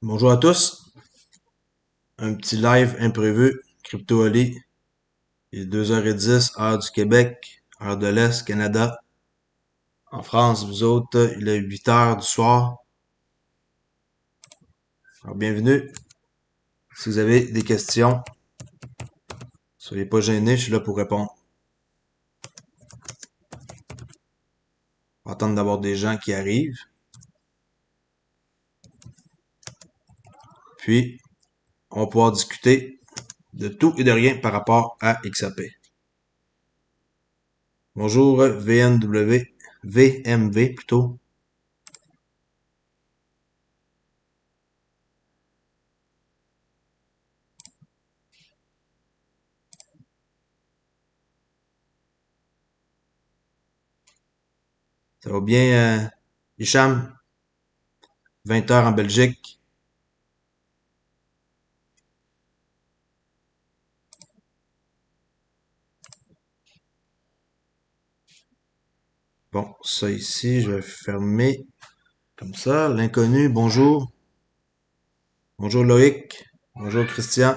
Bonjour à tous, un petit live imprévu, Crypto Ali, il est 2h10, heure du Québec, heure de l'Est, Canada. En France, vous autres, il est 8h du soir. Alors bienvenue. Si vous avez des questions, soyez pas gênés, je suis là pour répondre. On va attendre d'avoir des gens qui arrivent. Puis, on va pouvoir discuter de tout et de rien par rapport à XRP. Bonjour VMV plutôt. Ça va bien, Hicham? 20h en Belgique. Bon, ça ici, je vais fermer comme ça. L'inconnu, bonjour. Bonjour Loïc. Bonjour Christian.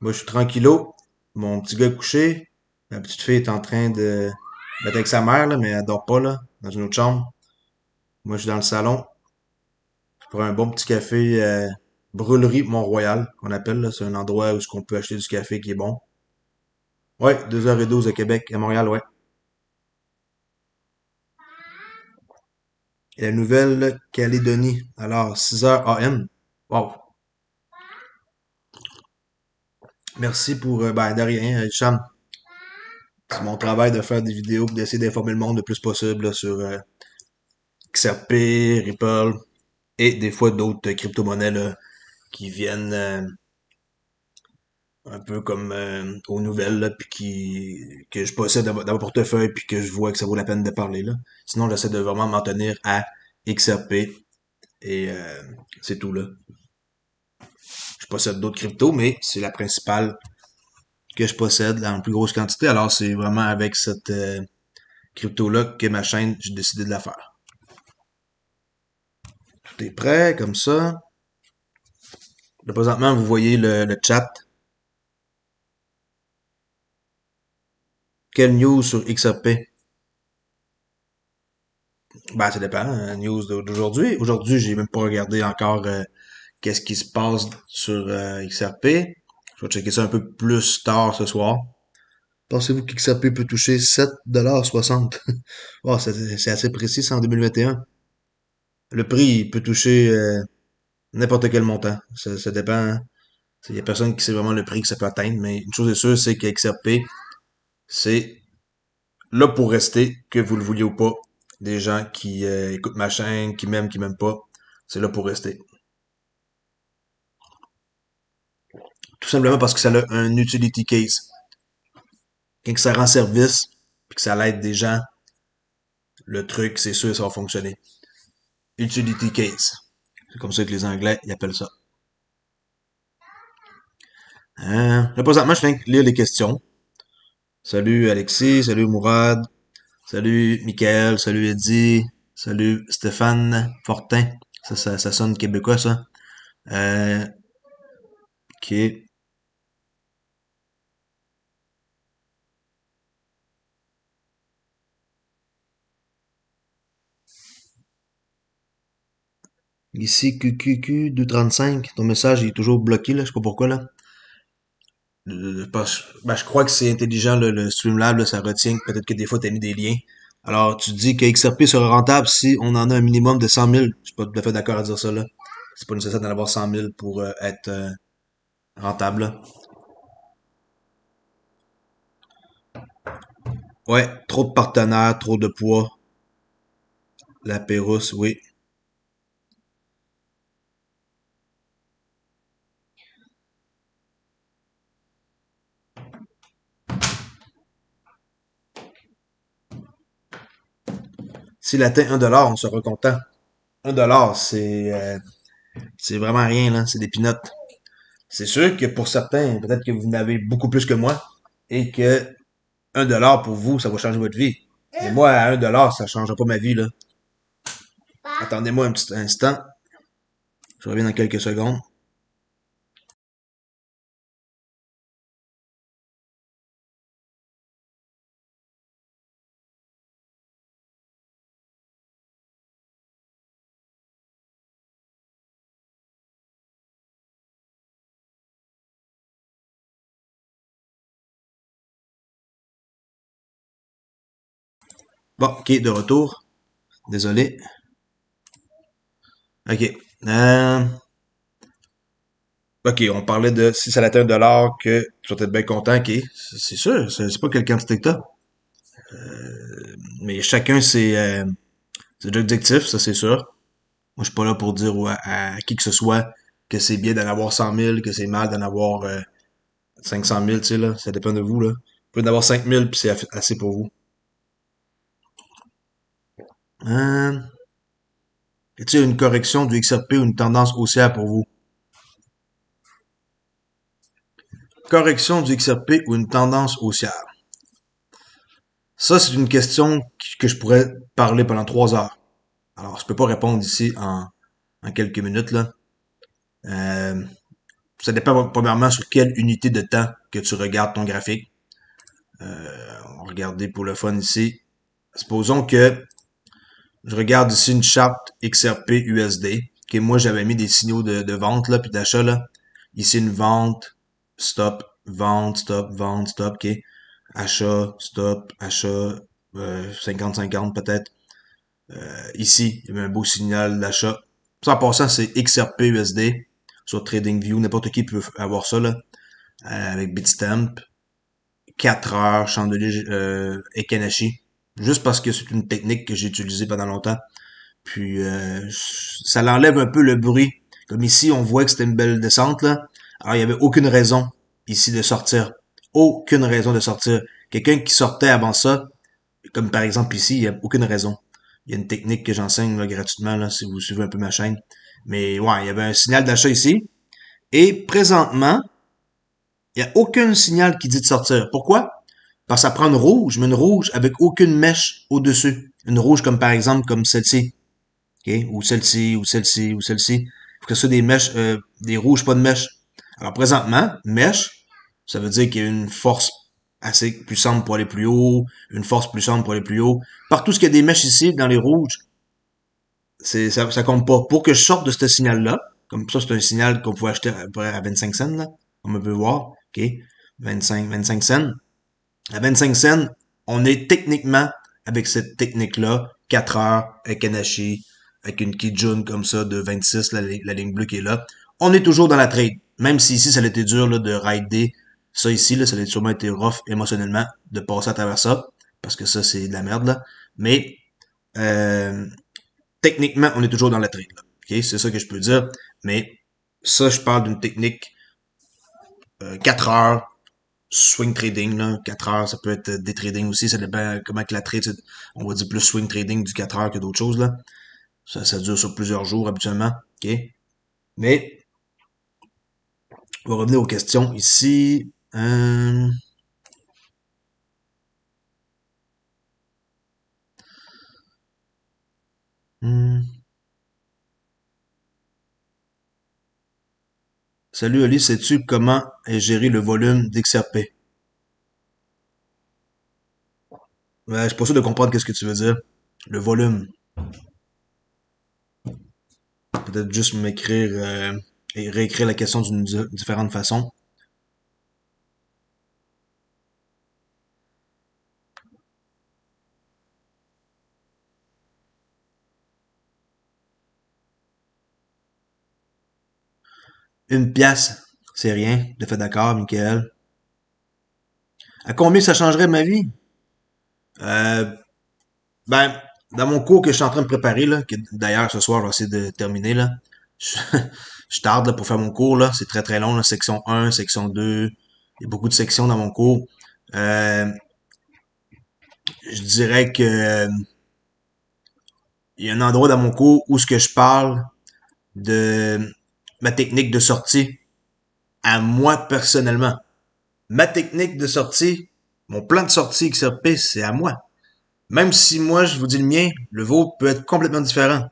Moi, je suis tranquillo. Mon petit gars est couché. Ma petite fille est en train d'être avec sa mère, là, mais elle dort pas, là, dans une autre chambre. Moi, je suis dans le salon. Je prends un bon petit café, Brûlerie Mont-Royal, qu'on appelle, là. C'est un endroit où on peut acheter du café qui est bon. Ouais, 2h12 à Québec, à Montréal, ouais. Et la Nouvelle-Calédonie. Alors, 6h AM. Wow. Merci pour, ben, de rien, Cham. C'est mon travail de faire des vidéos et d'essayer d'informer le monde le plus possible là, sur XRP, Ripple et des fois d'autres crypto-monnaies là, qui viennent un peu comme aux nouvelles là, puis que je possède dans mon portefeuille puis que je vois que ça vaut la peine de parler là. Sinon, j'essaie de vraiment m'en tenir à XRP et c'est tout là. Je possède d'autres cryptos, mais c'est la principale que je possède là, en plus grosse quantité. Alors, c'est vraiment avec cette crypto-là que ma chaîne, j'ai décidé de la faire. Tout est prêt, comme ça. Là, présentement, vous voyez le chat. Quelle news sur XRP? Ben, ça dépend. News d'aujourd'hui. Aujourd'hui, j'ai même pas regardé encore qu'est-ce qui se passe sur XRP. Je vais checker ça un peu plus tard ce soir. Pensez-vous qu'XRP peut toucher 7,60 $? Oh, c'est assez précis, c'est en 2021. Le prix il peut toucher n'importe quel montant. Ça dépend. Hein. Il y a personne qui sait vraiment le prix que ça peut atteindre, mais une chose est sûre, c'est que XRP, c'est là pour rester, que vous le vouliez ou pas. Des gens qui écoutent ma chaîne, qui m'aiment pas, c'est là pour rester. Tout simplement parce que ça a un utility case. Quand ça rend service, puis que ça l'aide des gens, le truc, c'est sûr, ça va fonctionner. Utility case. C'est comme ça que les Anglais ils appellent ça. Là, présentement, je viens de lire les questions. Salut Alexis, salut Mourad, salut Michael, salut Eddie, salut Stéphane Fortin. Ça sonne québécois, ça. Ok. Ici, QQQ235, ton message il est toujours bloqué, là, je sais pas pourquoi, là. Ben, je crois que c'est intelligent, le Streamlab, là, ça retient. Peut-être que des fois, tu as mis des liens. Alors, tu dis que XRP sera rentable si on en a un minimum de 100 000. Je suis pas tout à fait d'accord à dire ça, là. C'est pas nécessaire d'en avoir 100 000 pour être rentable, là. Ouais, trop de partenaires, trop de poids. La Pérouse, oui. S'il atteint 1 $, on sera content. 1 $, c'est vraiment rien, là. C'est des peanuts. C'est sûr que pour certains, peut-être que vous en avez beaucoup plus que moi et que 1 $ pour vous, ça va changer votre vie. Mais moi, à 1 $, ça changera pas ma vie, là. Attendez-moi un petit instant. Je reviens dans quelques secondes. Bon, ok, de retour. Désolé. Ok. Euh, ok, on parlait de si ça atteint $, que tu vas être bien content, ok. C'est sûr, c'est pas quelle quantité que t'as. Mais chacun ses objectifs, ça c'est sûr. Moi, je suis pas là pour dire à qui que ce soit que c'est bien d'en avoir 100 000, que c'est mal d'en avoir 500 000, tu sais, là. Ça dépend de vous, là. Vous pouvez en avoir 5 000 puis c'est assez pour vous. Euh, y a-t-il une correction du XRP ou une tendance haussière pour vous? Correction du XRP ou une tendance haussière? Ça, c'est une question que je pourrais parler pendant 3 heures. Alors, je peux pas répondre ici en quelques minutes, là. Euh, Ça dépend premièrement sur quelle unité de temps que tu regardes ton graphique. On va regarder pour le fun ici. Supposons que je regarde ici une charte XRP USD. Que moi, j'avais mis des signaux de vente là, puis d'achat. Là. Ici, une vente, stop, ok. Achat, stop, achat, 50-50 peut-être. Ici, il y avait un beau signal d'achat. Ça, en passant, c'est XRP USD sur TradingView. N'importe qui peut avoir ça, là, avec Bitstamp. 4 heures, chandelier Ekanashi. Juste parce que c'est une technique que j'ai utilisée pendant longtemps. Puis ça l'enlève un peu le bruit. Comme ici, on voit que c'était une belle descente, là. Alors, il n'y avait aucune raison ici de sortir. Aucune raison de sortir. Quelqu'un qui sortait avant ça, comme par exemple ici, il n'y a aucune raison. Il y a une technique que j'enseigne là, gratuitement, là, si vous suivez un peu ma chaîne. Mais ouais, il y avait un signal d'achat ici. Et présentement, il n'y a aucun signal qui dit de sortir. Pourquoi? Parce que ça prend une rouge, mais une rouge avec aucune mèche au-dessus. Une rouge comme par exemple comme celle-ci. OK? Ou celle-ci, ou celle-ci, ou celle-ci. Il faut que ce soit des mèches, des rouges, pas de mèche. Alors présentement, mèche, ça veut dire qu'il y a une force assez puissante pour aller plus haut, une force puissante pour aller plus haut. Partout ce qu'il y a des mèches ici, dans les rouges, ça compte pas. Pour que je sorte de ce signal-là, comme ça, c'est un signal qu'on pouvait acheter à 25 cents, là, comme on peut voir, OK? 25 cents. À 25 cents, on est techniquement, avec cette technique-là, 4 heures, avec Kanashi, avec une Kijun comme ça de 26, la ligne bleue qui est là. On est toujours dans la trade. Même si ici, ça a été dur là, de rider ça ici, là, ça a sûrement été rough émotionnellement de passer à travers ça, parce que ça, c'est de la merde, là. Mais euh, techniquement, on est toujours dans la trade. Là. OK? C'est ça que je peux dire. Mais ça, je parle d'une technique 4 heures, swing trading, là. 4 heures, ça peut être des trading aussi. Ça dépend comment que la trade, on va dire plus swing trading du 4 heures que d'autres choses. Là. Ça dure sur plusieurs jours habituellement. OK? Mais on va revenir aux questions ici. Hmm. Salut Ali, sais-tu comment est géré le volume d'XRP? Je suis pas sûr de comprendre qu'est-ce que tu veux dire. Le volume. Peut-être juste m'écrire et réécrire la question d'une différente façon. Une pièce, c'est rien. De fait d'accord, Michael. À combien ça changerait ma vie? Euh, ben, dans mon cours que je suis en train de préparer, là, que d'ailleurs ce soir je vais essayer de terminer, là. Je, je tarde là, pour faire mon cours, là. C'est très très long, là. Section 1, section 2. Il y a beaucoup de sections dans mon cours. Euh, je dirais que il y a un endroit dans mon cours où ce que je parle de ma technique de sortie à moi personnellement. Ma technique de sortie, mon plan de sortie XRP, c'est à moi. Même si moi, je vous dis le mien, le vôtre peut être complètement différent.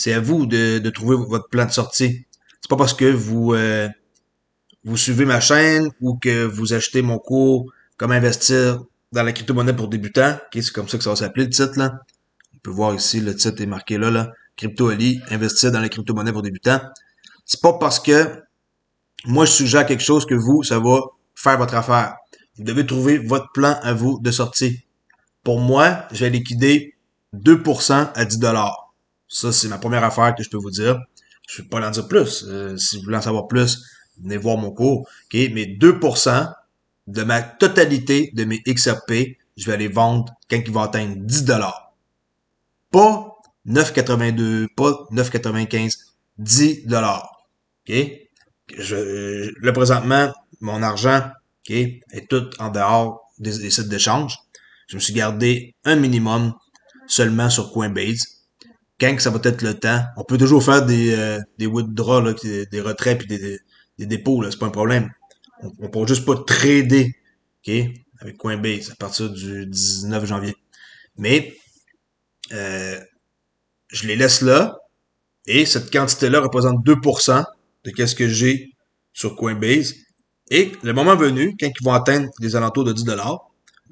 C'est à vous de trouver votre plan de sortie. C'est pas parce que vous suivez ma chaîne ou que vous achetez mon cours Comment investir dans la crypto-monnaie pour débutants. Ok, c'est comme ça que ça va s'appeler le titre là. On peut voir ici, le titre est marqué là. Crypto Ali, investir dans la crypto-monnaie pour débutants. C'est pas parce que moi je suggère quelque chose que vous, ça va faire votre affaire. Vous devez trouver votre plan à vous de sortie. Pour moi, je vais liquider 2% à 10 $. Ça, c'est ma première affaire que je peux vous dire. Je ne vais pas en dire plus. Si vous voulez en savoir plus, venez voir mon cours. OK? Mais 2% de ma totalité de mes XRP, je vais aller vendre quand ils vont atteindre 10 $. Pas 9,82, pas 9,95, 10 $. OK? Là, présentement, mon argent, OK, est tout en dehors des sites d'échange. Je me suis gardé un minimum seulement sur Coinbase. Quand ça va être le temps, on peut toujours faire des withdrawals, là, des retraits puis des dépôts, là, c'est pas un problème. On peut juste pas trader, OK, avec Coinbase à partir du 19 janvier. Mais euh, je les laisse là et cette quantité-là représente 2% de qu'est-ce que j'ai sur Coinbase. Et le moment venu, quand ils vont atteindre les alentours de 10 $,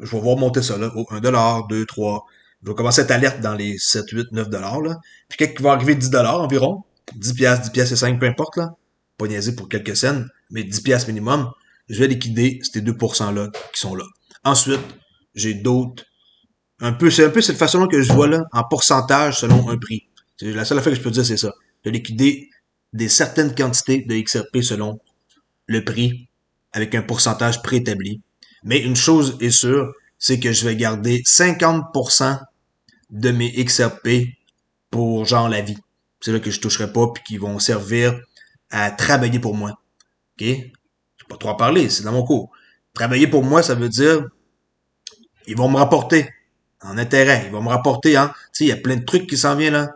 je vais voir monter ça là. Oh, 1 $, 2, 3. Je vais commencer à être alerte dans les 7, 8, 9 $ là. Puis quand il va arriver 10 $ environ, 10 piastres, 10 piastres et 5, peu importe là. Pas niaiser pour quelques cents, mais 10 piastres minimum. Je vais liquider ces 2% là qui sont là. Ensuite, j'ai d'autres. C'est un peu cette façon-là que je vois là, en pourcentage selon un prix. C'est la seule affaire que je peux dire, c'est ça. De liquider des certaines quantités de XRP selon le prix avec un pourcentage préétabli. Mais une chose est sûre, c'est que je vais garder 50% de mes XRP pour genre la vie. C'est là que je toucherai pas puis qui vont servir à travailler pour moi. OK? Je vais pas trop en parler, c'est dans mon cours. Travailler pour moi, ça veut dire ils vont me rapporter en intérêt. Ils vont me rapporter, hein. Tu sais, il y a plein de trucs qui s'en viennent là.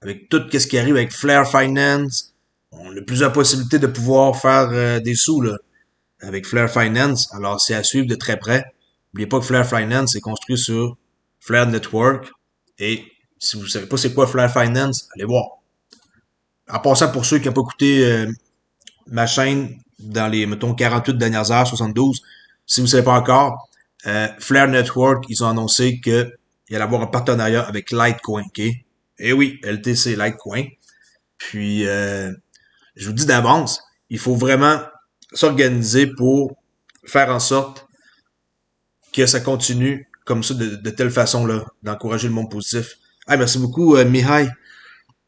Avec tout ce qui arrive avec Flare Finance. On a plusieurs possibilités de pouvoir faire des sous là avec Flare Finance. Alors, c'est à suivre de très près. N'oubliez pas que Flare Finance est construit sur Flare Network. Et si vous ne savez pas c'est quoi Flare Finance, allez voir. En passant, pour ceux qui n'ont pas écouté ma chaîne dans les, mettons, 48 dernières heures, 72, si vous ne savez pas encore, Flare Network, ils ont annoncé qu'il allait avoir un partenariat avec Litecoin, OK? Et oui, LTC Litecoin. Puis, je vous dis d'avance, il faut vraiment s'organiser pour faire en sorte que ça continue comme ça, de telle façon-là, d'encourager le monde positif. Ah, merci beaucoup, Mihai.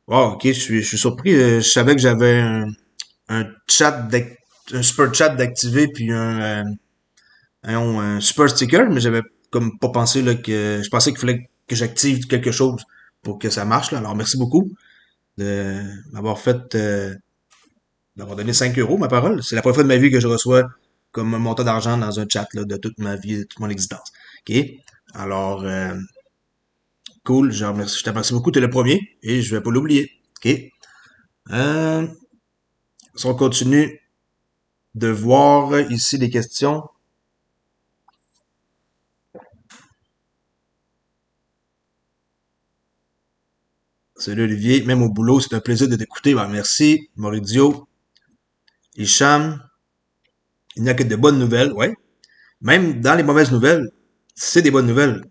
Wow, ok, je suis surpris. Je savais que j'avais un un super chat d'activer puis un super sticker, mais j'avais comme pas pensé là, que je pensais qu'il fallait que j'active quelque chose pour que ça marche là. Alors merci beaucoup de m'avoir fait d'avoir donné 5 euros, ma parole. C'est la première fois de ma vie que je reçois comme un montant d'argent dans un chat là, de toute ma vie, de toute mon existence. OK? Alors, cool, je te remercie beaucoup, t'es le premier et je vais pas l'oublier. OK? Euh, si on continue de voir ici les questions. Salut Olivier, même au boulot, c'est un plaisir de t'écouter. Ben, merci, Mauridio, Hicham. Il n'y a que de bonnes nouvelles, ouais. Même dans les mauvaises nouvelles, c'est des bonnes nouvelles.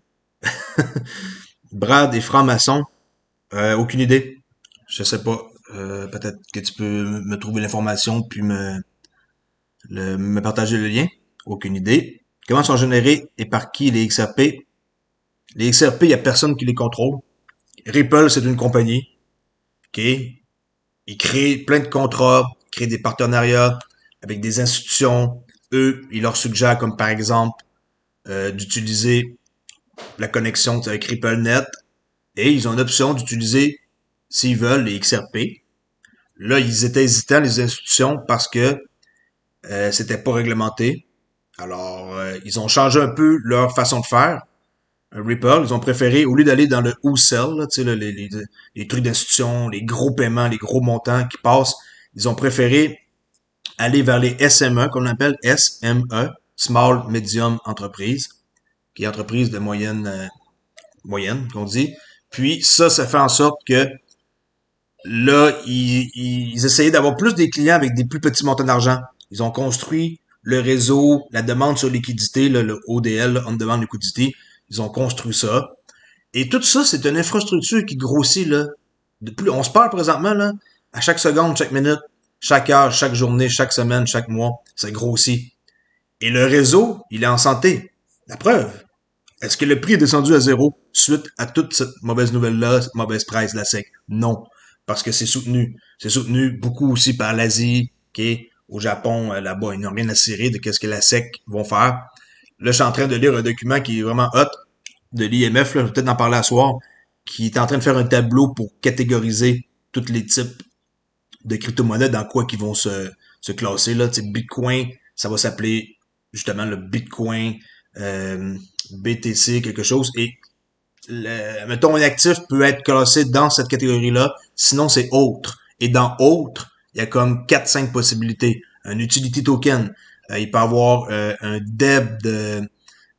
Brad et francs-maçons, aucune idée. Je sais pas. Peut-être que tu peux me trouver l'information puis me partager le lien. Aucune idée. Comment sont générés et par qui les XRP? Les XRP, il y a personne qui les contrôle. Ripple, c'est une compagnie. OK? Ils créent plein de contrats, créent des partenariats avec des institutions. Eux, ils leur suggèrent, comme par exemple, d'utiliser la connexion avec RippleNet. Et ils ont l'option d'utiliser, s'ils veulent, les XRP. Là, ils étaient hésitants, les institutions, parce que c'était pas réglementé. Alors, ils ont changé un peu leur façon de faire. Ripple, ils ont préféré, au lieu d'aller dans le wholesale, là, tu sais, là, les trucs d'institution, les gros paiements, les gros montants qui passent, ils ont préféré aller vers les SME, qu'on appelle SME, Small Medium Enterprise, qui est entreprise de moyenne, qu'on dit. Puis ça fait en sorte que Là, ils essayaient d'avoir plus des clients avec des plus petits montants d'argent. Ils ont construit le réseau, la demande sur liquidité, là, le ODL, là, On Demand Liquidity. Ils ont construit ça. Et tout ça, c'est une infrastructure qui grossit, là. On se parle présentement, là, à chaque seconde, chaque minute, chaque heure, chaque journée, chaque semaine, chaque mois, ça grossit. Et le réseau, il est en santé. La preuve. Est-ce que le prix est descendu à zéro suite à toute cette mauvaise nouvelle-là, cette mauvaise presse de la SEC? Non. Parce que c'est soutenu. C'est soutenu beaucoup aussi par l'Asie, OK? Au Japon, là-bas, ils n'ont rien à cirer de qu'est-ce que la SEC vont faire. Là, je suis en train de lire un document qui est vraiment hot de l'IMF, là, je vais peut-être en parler à soir, qui est en train de faire un tableau pour catégoriser tous les types de crypto-monnaies dans quoi qu'ils vont se classer. Là. Tu sais, Bitcoin, ça va s'appeler justement le Bitcoin BTC, quelque chose. Et mettons, un actif peut être classé dans cette catégorie-là, sinon c'est autre. Et dans autre, il y a comme quatre cinq possibilités. Un utility token, il peut avoir un DEB de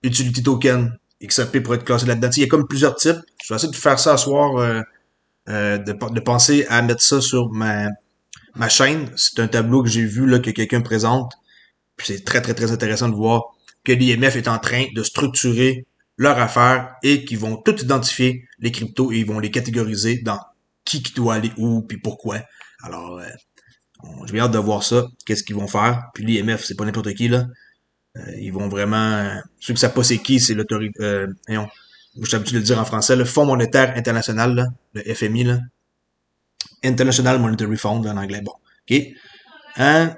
utility token, XRP pour être classé là-dedans. Il y a comme plusieurs types. Je vais essayer de faire ça ce soir, de penser à mettre ça sur ma chaîne. C'est un tableau que j'ai vu là, que quelqu'un présente. Puis c'est très, très, très intéressant de voir que l'IMF est en train de structurer leur affaire et qu'ils vont tout identifier les cryptos et ils vont les catégoriser dans qui doit aller où puis pourquoi. Alors, j'ai hâte de voir ça, qu'est-ce qu'ils vont faire. Puis l'IMF, c'est pas n'importe qui, là. Ils vont vraiment... ceux qui savent pas c'est qui, c'est l'autorité... je suis habitué de le dire en français, le Fonds monétaire international, là, le FMI, là. International Monetary Fund en anglais. Bon, OK. Hein?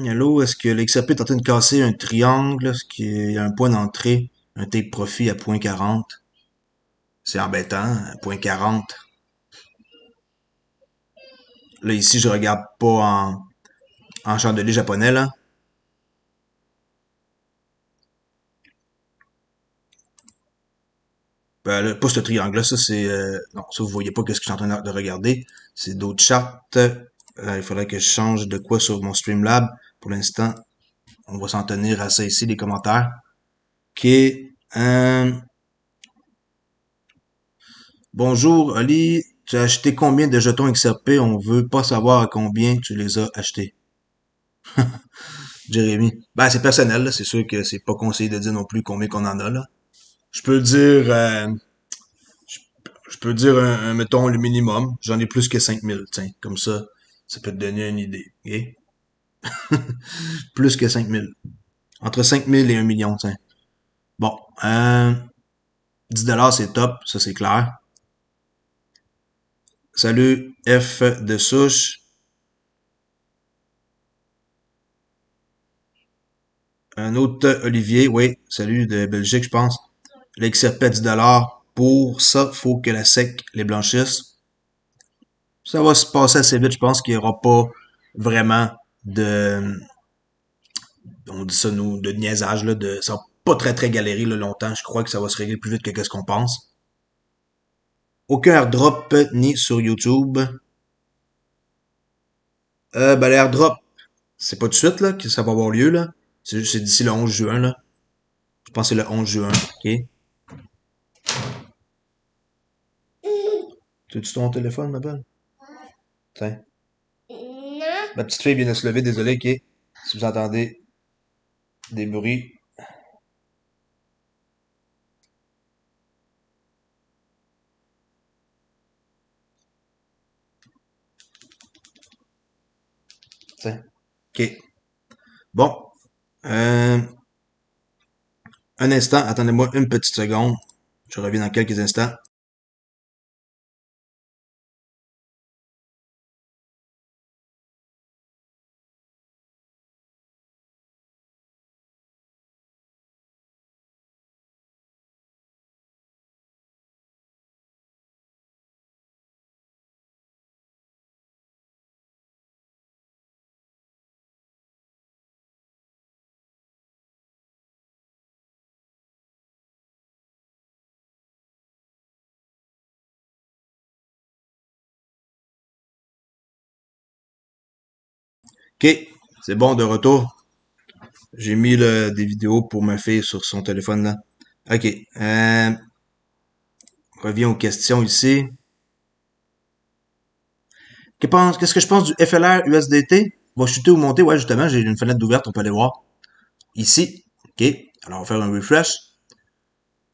Allô, est-ce que l'XRP est en train de casser un triangle? Est-ce qu'il y a un point d'entrée? Un take profit à 0.40? C'est embêtant, 0.40. Là, ici, je regarde pas en chandelier japonais, là. Ben, là, pas ce triangle-là, ça, c'est... non, ça, vous voyez pas qu'est-ce que je suis en train de regarder. C'est d'autres chartes. Il faudrait que je change de quoi sur mon Streamlab. Pour l'instant, on va s'en tenir à ça ici, les commentaires. OK. Euh, Bonjour, Ali. Tu as acheté combien de jetons XRP? On veut pas savoir à combien tu les as achetés. Jérémy. Ben, c'est personnel, là. C'est sûr que c'est pas conseillé de dire non plus combien qu'on en a, là. Je peux dire, je peux dire, mettons, le minimum. J'en ai plus que 5000, tiens. Comme ça peut te donner une idée, ok? Plus que 5000. Entre 5000 et 1 million, tiens. Bon, 10 $ c'est top, ça c'est clair. Salut, F de souche. Un autre Olivier, oui, salut de Belgique, je pense. L'XRP à 10 $ pour ça, faut que la SEC les blanchisse. Ça va se passer assez vite, je pense qu'il n'y aura pas vraiment de, on dit ça nous, de niaisage, là, ça va pas très très galérer là, longtemps. Je crois que ça va se régler plus vite que ce qu'on pense. Aucun airdrop ni sur YouTube. Ben, l'airdrop, c'est pas tout de suite là, que ça va avoir lieu là. C'est d'ici le 11 juin là. Je pense que c'est le 11 juin, ok? Tu ton téléphone, ma belle? Tiens. Ma petite fille vient de se lever, désolé, ok? Si vous entendez des bruits. Tiens. Ok. Bon. Euh, un instant, attendez-moi une petite seconde. Je reviens dans quelques instants. Ok. C'est bon, de retour. J'ai mis là, des vidéos pour ma fille sur son téléphone là. Ok. Reviens aux questions ici. Qu'est-ce que je pense du FLR USDT? Va chuter ou monter? Ouais, justement, j'ai une fenêtre d'ouverte, on peut aller voir. Ici. OK. Alors, on va faire un refresh.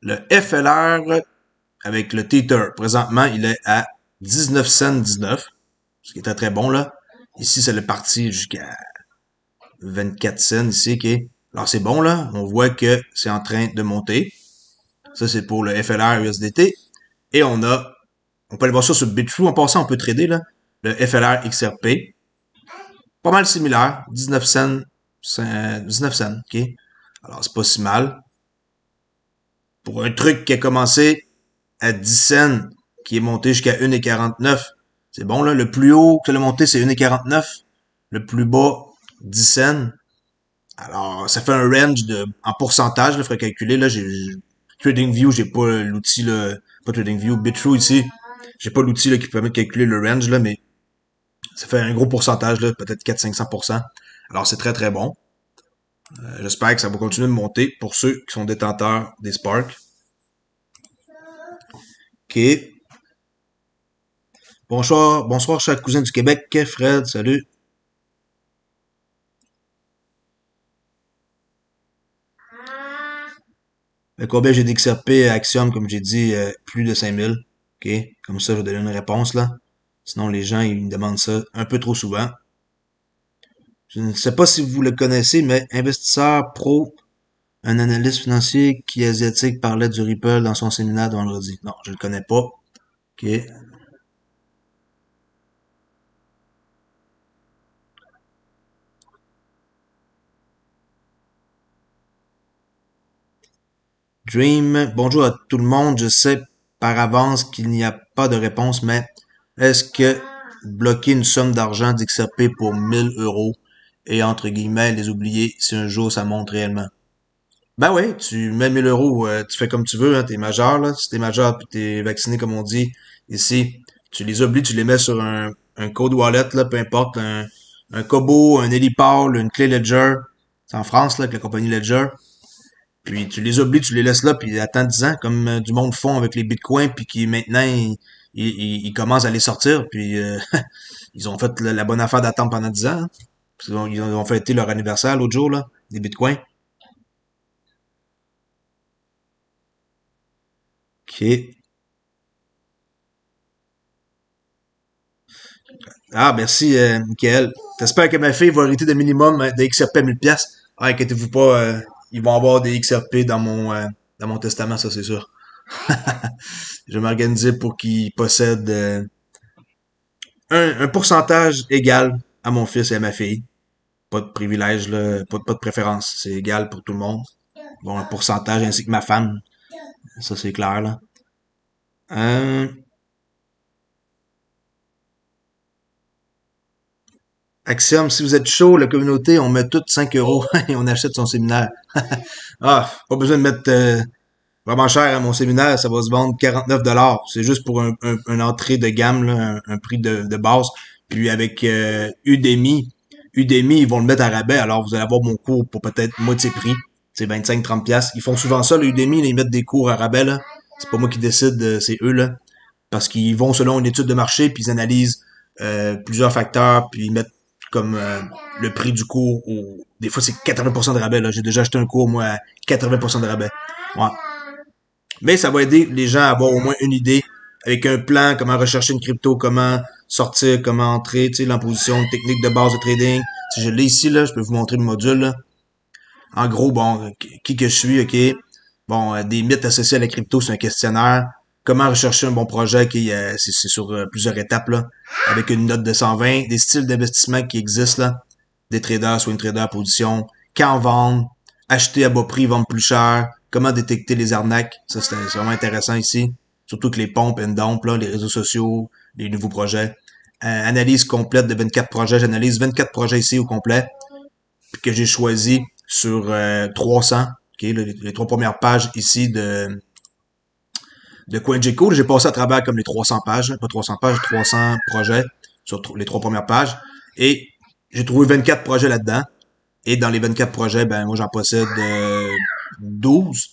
Le FLR avec le Tether, présentement, il est à 19 cents 19, ce qui est très très bon là. Ici, c'est le parti jusqu'à 24 cents ici, OK. Alors, c'est bon là. On voit que c'est en train de monter. Ça, c'est pour le FLR USDT. Et on peut aller voir ça sur Bitrue. En passant, on peut trader là. Le FLR XRP. Pas mal similaire. 19 cents. 19 cents, OK. Alors, c'est pas si mal. Pour un truc qui a commencé à 10 cents, qui est monté jusqu'à 1,49. C'est bon, là. Le plus haut que le monté, c'est 1,49. Le plus bas, 10 cents. Alors, ça fait un range en pourcentage, il faudrait calculer, là, TradingView, j'ai pas l'outil, là, pas TradingView, Bitrue ici. J'ai pas l'outil, là, qui permet de calculer le range, là, mais ça fait un gros pourcentage, là, peut-être 400-500%. Alors, c'est très, très bon. J'espère que ça va continuer de monter pour ceux qui sont détenteurs des Spark. OK. Bonsoir, cher cousin du Québec. Fred, salut. Combien j'ai d'XRP à Axiom, comme j'ai dit, plus de 5000. OK. Comme ça, je vais donner une réponse, là. Sinon, les gens, ils me demandent ça un peu trop souvent. Je ne sais pas si vous le connaissez, mais Investisseur Pro, un analyste financier qui est asiatique, parlait du Ripple dans son séminaire de vendredi. Non, je le connais pas. OK. Dream, bonjour à tout le monde. Je sais par avance qu'il n'y a pas de réponse, mais est-ce que bloquer une somme d'argent d'XRP pour 1000 euros et entre guillemets les oublier si un jour ça monte réellement? Ben oui, tu mets 1000 euros, tu fais comme tu veux, hein, t'es majeur, là. Si t'es majeur puis t'es vacciné, comme on dit ici, tu les oublies, tu les mets sur un code wallet, là, peu importe, un Kobo, un Helipal, une clé Ledger. C'est en France, là, avec la compagnie Ledger. Puis tu les oublies, tu les laisses là, puis attends 10 ans, comme du monde font avec les bitcoins, puis qui maintenant, ils commencent à les sortir, puis ils ont fait la bonne affaire d'attendre pendant 10 ans. Hein. Ils ont fêté leur anniversaire l'autre jour, là, des bitcoins. OK. Ah, merci, Michael. T'espères que ma fille va hériter de minimum des XRP à 1000 pièces. Ah, inquiétez-vous pas, ils vont avoir des XRP dans mon testament, ça c'est sûr. Je vais m'organiser pour qu'ils possèdent un pourcentage égal à mon fils et à ma fille. Pas de privilège, là, pas de préférence. C'est égal pour tout le monde. Bon, un pourcentage ainsi que ma femme. Ça, c'est clair, là. Euh, Axiom, si vous êtes chaud, la communauté, on met tout 5 euros et on achète son séminaire. Ah, pas besoin de mettre vraiment cher à mon séminaire, ça va se vendre 49 $. C'est juste pour un entrée de gamme, là, un prix de base. Puis avec Udemy, ils vont le mettre à rabais, alors vous allez avoir mon cours pour peut-être moitié prix. C'est 25-30$. Ils font souvent ça, le Udemy, là, ils mettent des cours à rabais, là. C'est pas moi qui décide, c'est eux, là. Parce qu'ils vont selon une étude de marché, puis ils analysent plusieurs facteurs, puis ils mettent comme le prix du cours. Des fois, c'est 80% de rabais. Là. J'ai déjà acheté un cours, moi, à 80% de rabais. Ouais. Mais ça va aider les gens à avoir au moins une idée avec un plan, comment rechercher une crypto, comment sortir, comment entrer, tu sais, l'imposition, technique de base de trading. Si je l'ai ici, là, je peux vous montrer le module. Là. En gros, bon, qui que je suis, ok. Bon, des mythes associés à la crypto, c'est un questionnaire. Comment rechercher un bon projet, c'est sur plusieurs étapes, là, avec une note de 120, des styles d'investissement qui existent, là, des traders, swing traders, position, quand vendre, acheter à bas prix, vendre plus cher, comment détecter les arnaques, ça c'est vraiment intéressant ici, surtout que les pompes and dumps, là, les réseaux sociaux, les nouveaux projets. Analyse complète de 24 projets, j'analyse 24 projets ici au complet, puis que j'ai choisi sur 300, okay, les trois premières pages ici de CoinGecko. J'ai passé à travers comme les 300 pages, pas 300 pages, 300 projets sur les trois premières pages. Et j'ai trouvé 24 projets là-dedans. Et dans les 24 projets, ben moi j'en possède 12.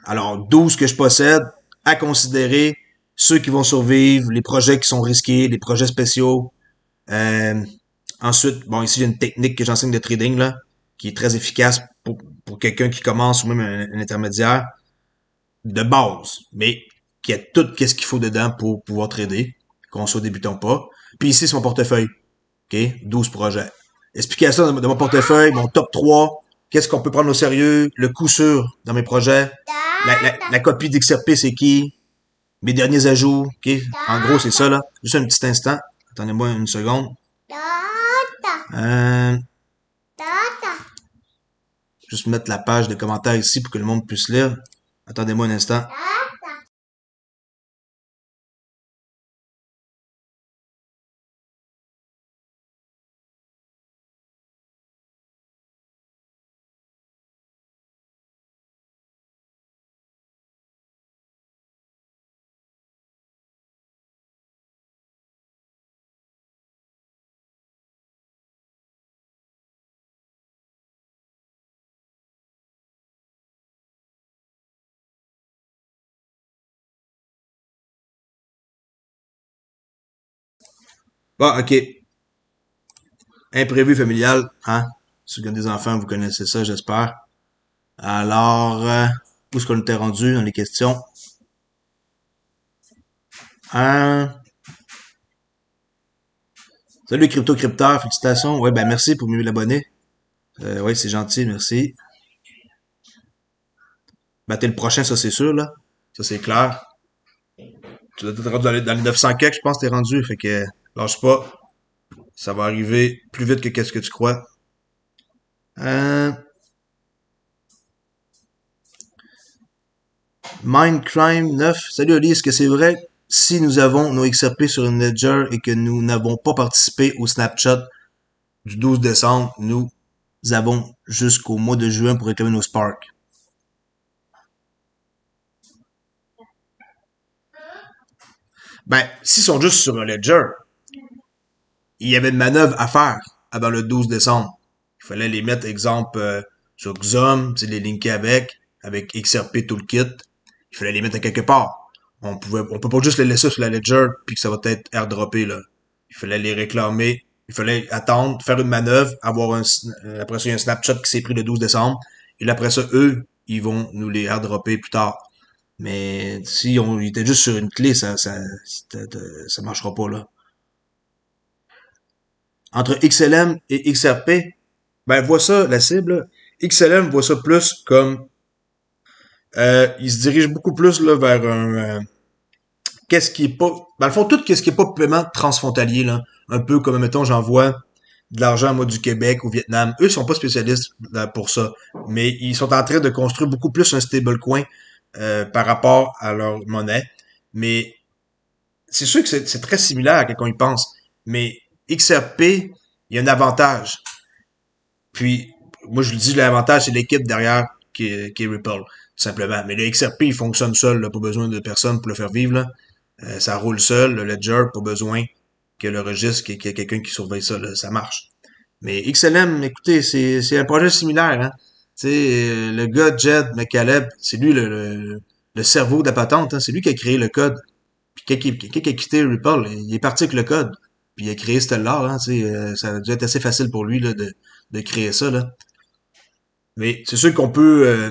Alors 12 que je possède, à considérer ceux qui vont survivre, les projets qui sont risqués, les projets spéciaux. Euh, Ensuite, bon ici j'ai une technique que j'enseigne de trading là, qui est très efficace pour quelqu'un qui commence ou même un intermédiaire de base, mais qui a tout qu'est-ce qu'il faut dedans pour pouvoir trader, qu'on soit débutant ou pas. Puis ici c'est mon portefeuille. OK? 12 projets. Explication de mon portefeuille, mon top 3, qu'est-ce qu'on peut prendre au sérieux, le coup sûr dans mes projets, la copie d'XRP, c'est qui, mes derniers ajouts, OK? En gros, c'est ça, là. Juste un petit instant. Attendez-moi une seconde. Euh, juste mettre la page de commentaires ici pour que le monde puisse lire. Attendez-moi un instant. Bon, OK. Imprévu familial, hein? Si vous avez des enfants, vous connaissez ça, j'espère. Alors, où est-ce qu'on était rendu dans les questions? Hein? Salut Crypto Crypteur, félicitations. Ouais, ben merci pour 1000 abonnés. Ouais, c'est gentil, merci. Ben t'es le prochain, ça c'est sûr, là. Ça c'est clair. Tu dois être rendu dans les 900 quelques, je pense que t'es rendu. Fait que lâche pas. Ça va arriver plus vite que qu'est-ce que tu crois. Euh, Mindcrime 9. Salut Oli, est-ce que c'est vrai si nous avons nos XRP sur une Ledger et que nous n'avons pas participé au Snapchat du 12 décembre, nous avons jusqu'au mois de juin pour réclamer nos Spark? Ben, s'ils sont juste sur un Ledger, il y avait une manœuvre à faire avant le 12 décembre. Il fallait les mettre, exemple, sur Xom, les linker avec XRP Toolkit. Il fallait les mettre à quelque part. On peut pas juste les laisser sur la Ledger puis que ça va être airdroppé, là. Il fallait les réclamer. Il fallait attendre, faire une manœuvre, avoir après ça, il y a un Snapchat qui s'est pris le 12 décembre. Et là, après ça, eux, ils vont nous les airdropper plus tard. Mais si on était juste sur une clé, ça marchera pas, là. Entre XLM et XRP, ben, voit ça, la cible, XLM voit ça plus comme, il se dirige beaucoup plus, là, vers qu'est-ce qui est pas, dans le fond, tout qu'est-ce qui est pas paiement transfrontalier, là. Un peu comme, mettons, j'envoie de l'argent, moi, du Québec au Vietnam. Eux, ils sont pas spécialistes là, pour ça. Mais ils sont en train de construire beaucoup plus un stablecoin, par rapport à leur monnaie. Mais c'est sûr que c'est très similaire quand on y pense. Mais XRP, il y a un avantage. Puis, moi, je le dis, l'avantage, c'est l'équipe derrière qui est Ripple, tout simplement. Mais le XRP, il fonctionne seul, là, pas besoin de personne pour le faire vivre, là. Ça roule seul, le Ledger, pas besoin que le registre, qu'il y ait quelqu'un qui surveille ça, là, ça marche. Mais XLM, écoutez, c'est un projet similaire, hein. Tu sais, le gars, Jed McCaleb, c'est lui le cerveau de la patente, hein. C'est lui qui a créé le code. Puis quand il a quitté Ripple, il est parti avec le code. Puis il a créé Stellar, hein, tu sais, ça a dû être assez facile pour lui là, de créer ça. Là. Mais c'est sûr on peut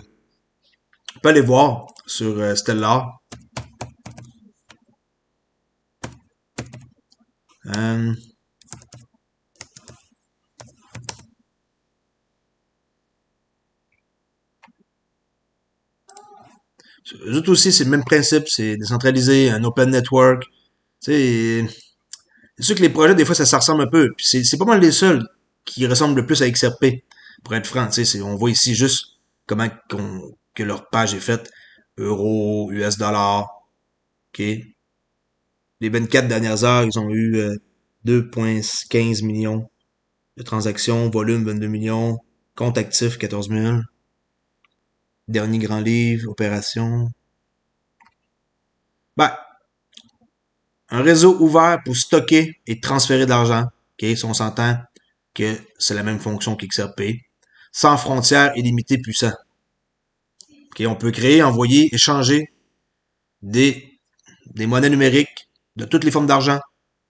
aller voir sur Stellar. Euh, Eux autres aussi, c'est le même principe, c'est décentralisé, un open network. Tu sais, c'est sûr que les projets, des fois, ça ressemble un peu. Puis c'est pas mal les seuls qui ressemblent le plus à XRP, pour être franc. Tu sais, on voit ici juste comment que leur page est faite. Euro, US dollar, OK? Les 24 dernières heures, ils ont eu 2,15 millions de transactions, volume 22 millions, compte actif 14 000, dernier grand livre, opération. Ben, un réseau ouvert pour stocker et transférer de l'argent. OK? Si on s'entend que c'est la même fonction qu'XRP. sans frontières illimitées puissant. OK, on peut créer, envoyer, échanger des, des monnaies numériques de toutes les formes d'argent.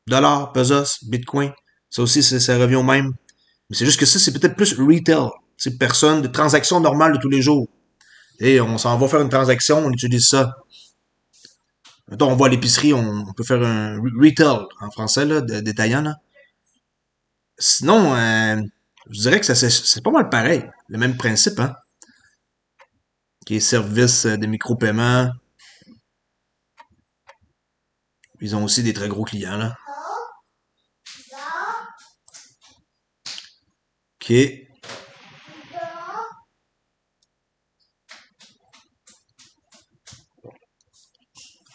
Dollars, pesos, bitcoin. Ça aussi, ça revient au même. Mais c'est juste que ça, c'est peut-être plus retail. C'est personne de transactions normales de tous les jours. Et on s'en va faire une transaction, on utilise ça. Mettons, on va à l'épicerie, on peut faire un retail en français, là, détaillant. Là. Sinon, je dirais que ça c'est pas mal pareil. Le même principe, hein. Qui est service de micro-paiement. Ils ont aussi des très gros clients, là. OK.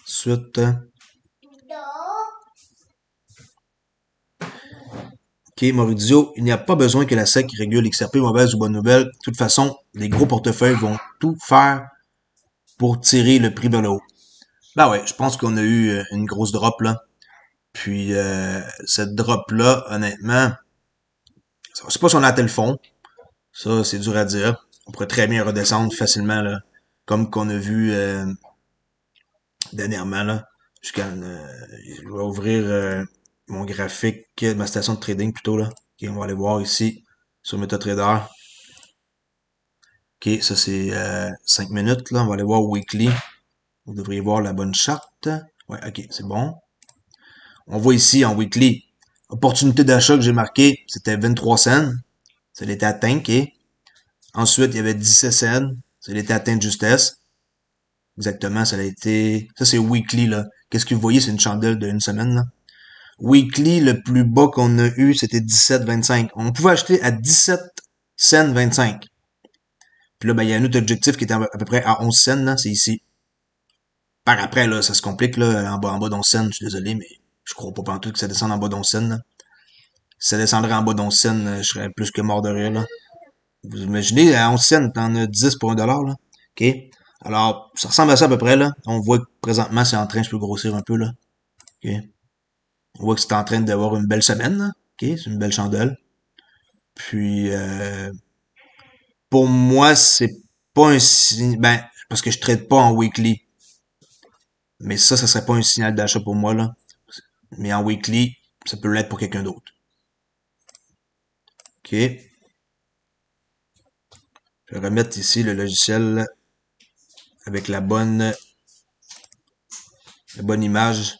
Suite. OK, Maurizio, il n'y a pas besoin que la SEC régule XRP, mauvaise ou bonne nouvelle. De toute façon, les gros portefeuilles vont tout faire pour tirer le prix vers le haut. Ben ouais, je pense qu'on a eu une grosse drop, là. Puis, cette drop-là, honnêtement, je sais pas si on a atteint le fond. Ça, c'est dur à dire. On pourrait très bien redescendre facilement, là. Comme qu'on a vu dernièrement, là. Je vais ouvrir mon graphique, ma station de trading plutôt, là. OK, on va aller voir ici sur MetaTrader. OK, ça c'est 5 minutes, là. On va aller voir weekly. Vous devriez voir la bonne charte. Ouais, OK, c'est bon. On voit ici en weekly, opportunité d'achat que j'ai marqué, c'était 23 cents. Ça l'était atteint, OK. Ensuite, il y avait 17 cents. Ça l'était atteint de justesse. Exactement, ça a été... Ça, c'est weekly, là. Qu'est-ce que vous voyez? C'est une chandelle d'une semaine, là. Weekly, le plus bas qu'on a eu, c'était 17,25. On pouvait acheter à 17 cents 25. Puis là, ben, il y a un autre objectif qui était à peu près à 11 cents, là. C'est ici. Par après, là, ça se complique, là. En bas d'11 cents, je suis désolé, mais je crois pas pantoute que ça descende en bas d'11 cents, là. Si ça descendrait en bas d'11 cents, je serais plus que mort de rire, là. Vous imaginez, à 11 cents, t'en as 10 pour $1, là. OK? Alors, ça ressemble à ça à peu près, là. On voit que présentement, c'est en train, je peux grossir un peu, là. OK? On voit que c'est en train d'avoir une belle semaine, là. OK? C'est une belle chandelle. Puis, pour moi, c'est pas un signe, ben, parce que je trade pas en weekly. Mais ça serait pas un signal d'achat pour moi, là. Mais en weekly, ça peut l'être pour quelqu'un d'autre. OK? Je vais remettre ici le logiciel avec la bonne image.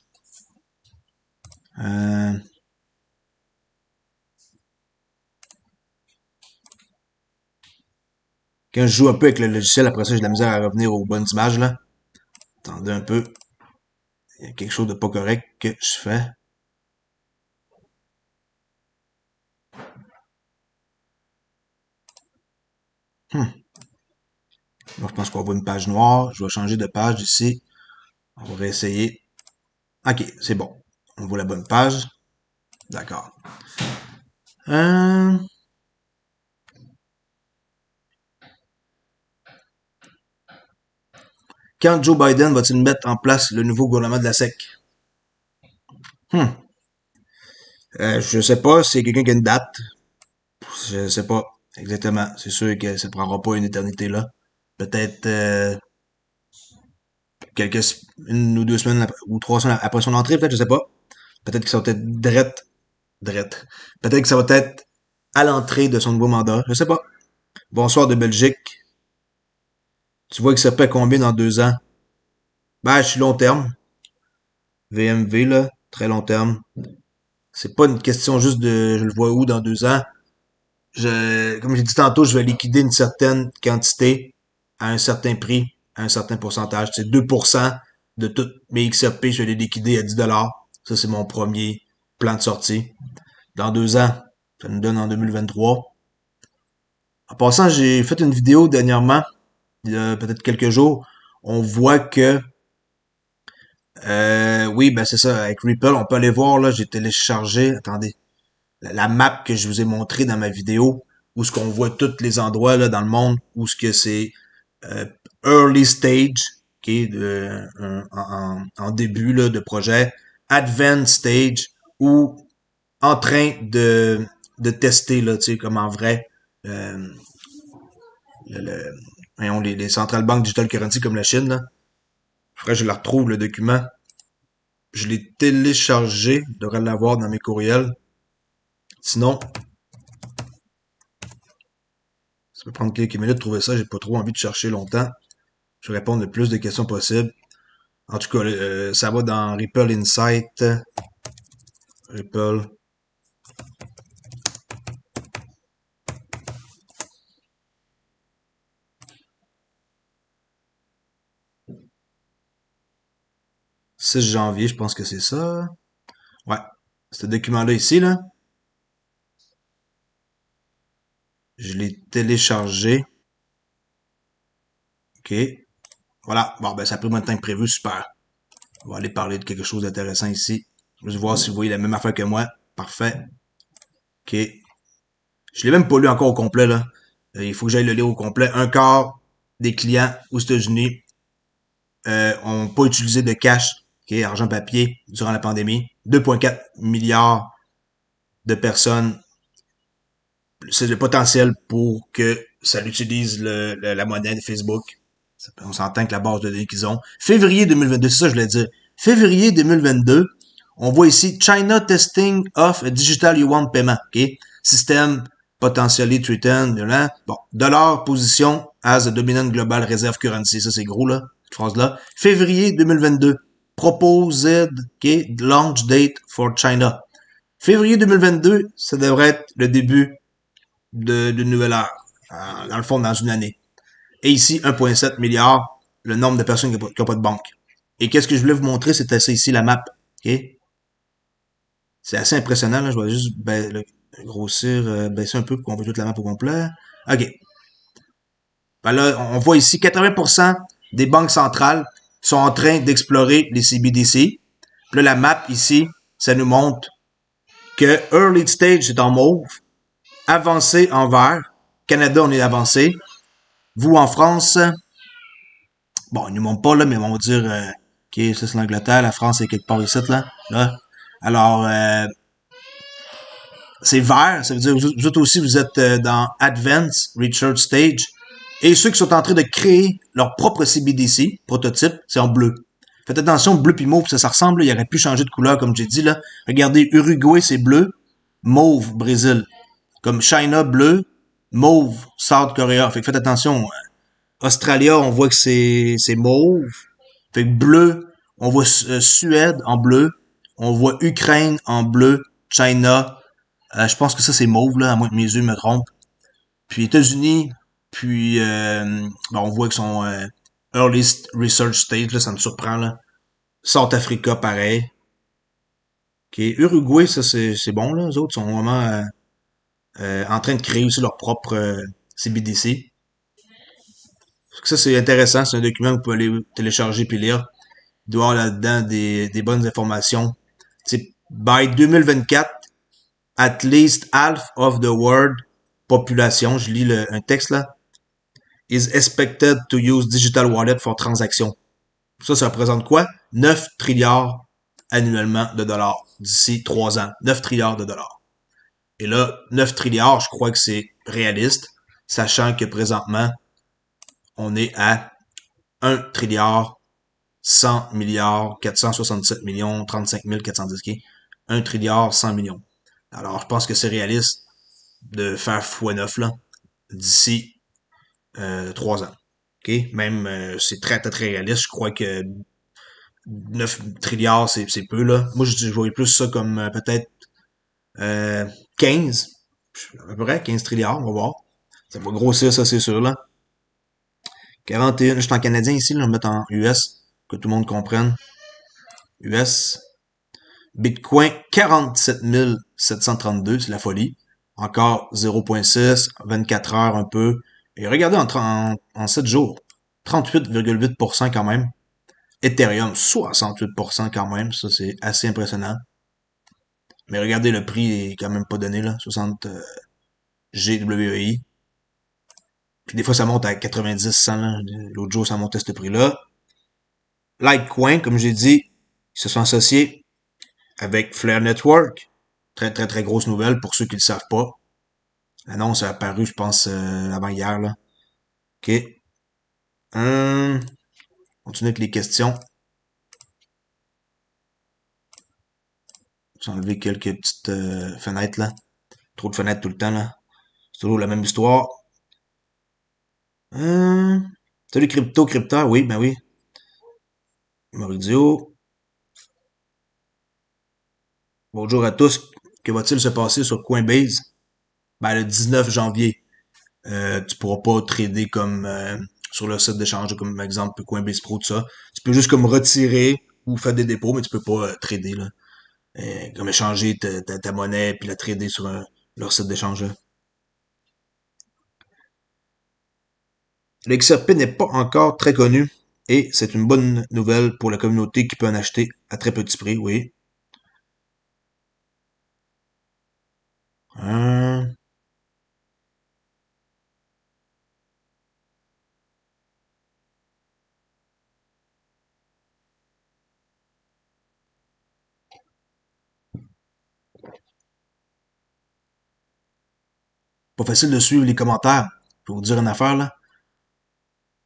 Euh, Quand je joue un peu avec le logiciel, après ça, j'ai de la misère à revenir aux bonnes images, là. Attendez un peu. Il y a quelque chose de pas correct que je fais. Là, je pense qu'on voit une page noire. Je vais changer de page ici. On va réessayer. OK, c'est bon. On voit la bonne page. D'accord. Euh, Quand Joe Biden va-t-il mettre en place le nouveau gouvernement de la SEC? Hmm. Je sais pas, c'est quelqu'un qui a une date. Je sais pas exactement. C'est sûr que ça prendra pas une éternité là. Peut-être une ou deux semaines ou 3 semaines après son entrée, peut-être, je sais pas. Peut-être que ça va être drette. Peut-être que ça va être à l'entrée de son nouveau mandat. Je sais pas. Bonsoir de Belgique. Tu vois que ça peut combien dans 2 ans? Ben, je suis long terme. VMV, là. Très long terme. C'est pas une question juste de je le vois où dans 2 ans. Comme j'ai dit tantôt, je vais liquider une certaine quantité à un certain prix, à un certain pourcentage. C'est 2% de toutes mes XRP, je vais les liquider à 10 $. Ça, c'est mon premier plan de sortie. Dans 2 ans, ça nous donne en 2023. En passant, j'ai fait une vidéo dernièrement, il y a peut-être quelques jours. On voit que, oui, ben c'est ça, avec Ripple, on peut aller voir, là, j'ai téléchargé, attendez, la map que je vous ai montrée dans ma vidéo, où ce qu'on voit tous les endroits là dans le monde où ce que c'est euh, early stage, okay, en début là, de projet, advanced stage ou en train de tester là, tu sais, comme en vrai. Euh, voyons, les centrales banques digital currency comme la Chine, là. Faudrait que je la retrouve, le document. Je l'ai téléchargé. Je devrais l'avoir dans mes courriels. Sinon, ça peut prendre quelques minutes de trouver ça. J'ai pas trop envie de chercher longtemps. Je vais répondre le plus de questions possible. En tout cas, ça va dans Ripple Insight. Ripple. « 6 janvier, je pense que c'est ça. Ouais. Ce document-là ici, là. Je l'ai téléchargé. OK. Voilà. Bon, ben, ça a pris moins de temps que prévu. Super. On va aller parler de quelque chose d'intéressant ici. Je vais voir si vous voyez la même affaire que moi. Parfait. OK. Je l'ai même pas lu encore au complet, là. Il faut que j'aille le lire au complet. Un quart des clients aux États-Unis ont pas utilisé de cash, OK, argent papier, durant la pandémie. 2,4 milliards de personnes. C'est le potentiel pour que ça utilise la monnaie de Facebook. On s'entend que la base de données qu'ils ont. Février 2022, c'est ça que je voulais dire. Février 2022, on voit ici China testing of a digital yuan payment. OK? Système potentially threatened. Bon, dollar position as a dominant global reserve currency. Ça, c'est gros, là, cette phrase-là. Février 2022. Proposed, OK, launch date for China. Février 2022, ça devrait être le début d'une nouvelle ère. Dans le fond, dans une année. Et ici, 1,7 milliard, le nombre de personnes qui n'ont pas de banque. Et qu'est-ce que je voulais vous montrer, c'était ça ici, la map. OK? C'est assez impressionnant, là. Je vais juste grossir, baisser un peu pour qu'on voit toute la map au complet. OK. Ben là, on voit ici 80% des banques centrales sont en train d'explorer les CBDC. Puis là, la map ici, ça nous montre que early stage, c'est en mauve, avancé en vert. Canada, on est avancé. Vous, en France, bon, ils nous montrent pas, là, mais on va dire, OK, ça c'est l'Angleterre, la France est quelque part ici, là. Alors, c'est vert, ça veut dire vous autres aussi, vous êtes dans Advanced Research Stage. Et ceux qui sont en train de créer leur propre CBDC, prototype, c'est en bleu. Faites attention, bleu puis mauve, ça ressemble, là, il aurait pu changer de couleur, comme j'ai dit, là. Regardez, Uruguay, c'est bleu, mauve, Brésil. Comme China, bleu, mauve, South Korea. Fait que faites attention. Australia, on voit que c'est mauve. Fait que bleu, on voit Suède en bleu. On voit Ukraine en bleu. China, je pense que ça c'est mauve, là, à moins que mes yeux me trompent. Puis États-Unis, puis bon, on voit qu'ils sont early research stage, là, ça me surprend, là. South Africa, pareil. OK. Uruguay, ça c'est bon, là. Les autres sont vraiment en train de créer aussi leur propre CBDC. Ça, c'est intéressant. C'est un document que vous pouvez aller télécharger puis lire. Il doit y avoir là-dedans des bonnes informations. C'est by 2024, at least half of the world population, je lis un texte là, is expected to use digital wallet for transactions. Ça représente quoi? 9 trilliards annuellement de dollars d'ici 3 ans. 9 trilliards de dollars. Et là, 9 trilliards, je crois que c'est réaliste, sachant que présentement, on est à 1 trilliard 100 milliards, 467 millions, 35 410, OK? 1 trilliard, 100 millions. Alors, je pense que c'est réaliste de faire x9, là, d'ici 3 ans. OK? Même, c'est très, très, très réaliste. Je crois que 9 trilliards, c'est peu, là. Moi, je voyais plus ça comme peut-être 15. À peu près 15 trilliards, on va voir. Ça va grossir, ça, c'est sûr, là. 41, je suis en canadien ici, là, je vais mettre en US, que tout le monde comprenne. US. Bitcoin, 47 732, c'est la folie. Encore 0,6, 24 heures un peu. Et regardez en 7 jours, 38,8% quand même. Ethereum, 68% quand même. Ça, c'est assez impressionnant. Mais regardez, le prix est quand même pas donné, là. 60 GWI. Puis des fois, ça monte à 90, 100, là. L'autre jour, ça montait à ce prix-là. Litecoin, comme j'ai dit, ils se sont associés avec Flare Network. Très, très, très grosse nouvelle pour ceux qui ne le savent pas. L'annonce a apparu, je pense, avant hier, là. OK. Hum, continue avec les questions. J'ai enlevé quelques petites fenêtres là. Trop de fenêtres tout le temps là. C'est toujours la même histoire. Salut crypto, oui, ben oui. Maurizio. Bonjour à tous. Que va-t-il se passer sur Coinbase? Ben, le 19 janvier, tu pourras pas trader comme sur le site d'échange, comme par exemple Coinbase Pro, tout ça. Tu peux juste comme retirer ou faire des dépôts, mais tu peux pas trader, là. Comme échanger ta monnaie puis la trader sur leur site d'échange. Là. Le XRP n'est pas encore très connu et c'est une bonne nouvelle pour la communauté qui peut en acheter à très petit prix, oui. Euh, Pas facile de suivre les commentaires. Je vais vous dire une affaire, là.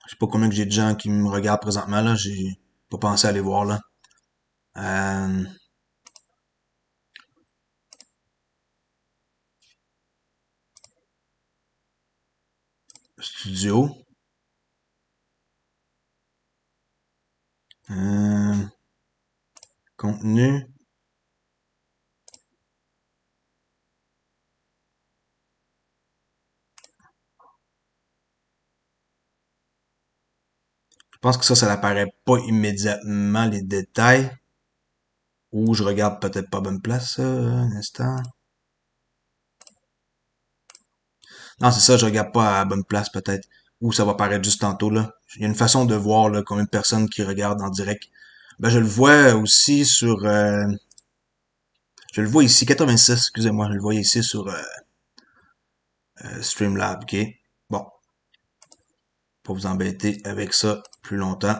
Je sais pas combien que j'ai de gens qui me regardent présentement, là. J'ai pas pensé à aller voir, là. Euh, studio. Euh, contenu. Je pense que ça n'apparaît pas immédiatement les détails. Ou je regarde peut-être pas bonne place, un instant. Non, c'est ça, je regarde pas à la bonne place peut-être. Ou ça va apparaître juste tantôt, là. Il y a une façon de voir là, combien de personnes qui regardent en direct. Ben, je le vois aussi sur... je le vois ici, 86, excusez-moi, je le vois ici sur Streamlab, ok. Bon, pas vous embêter avec ça plus longtemps.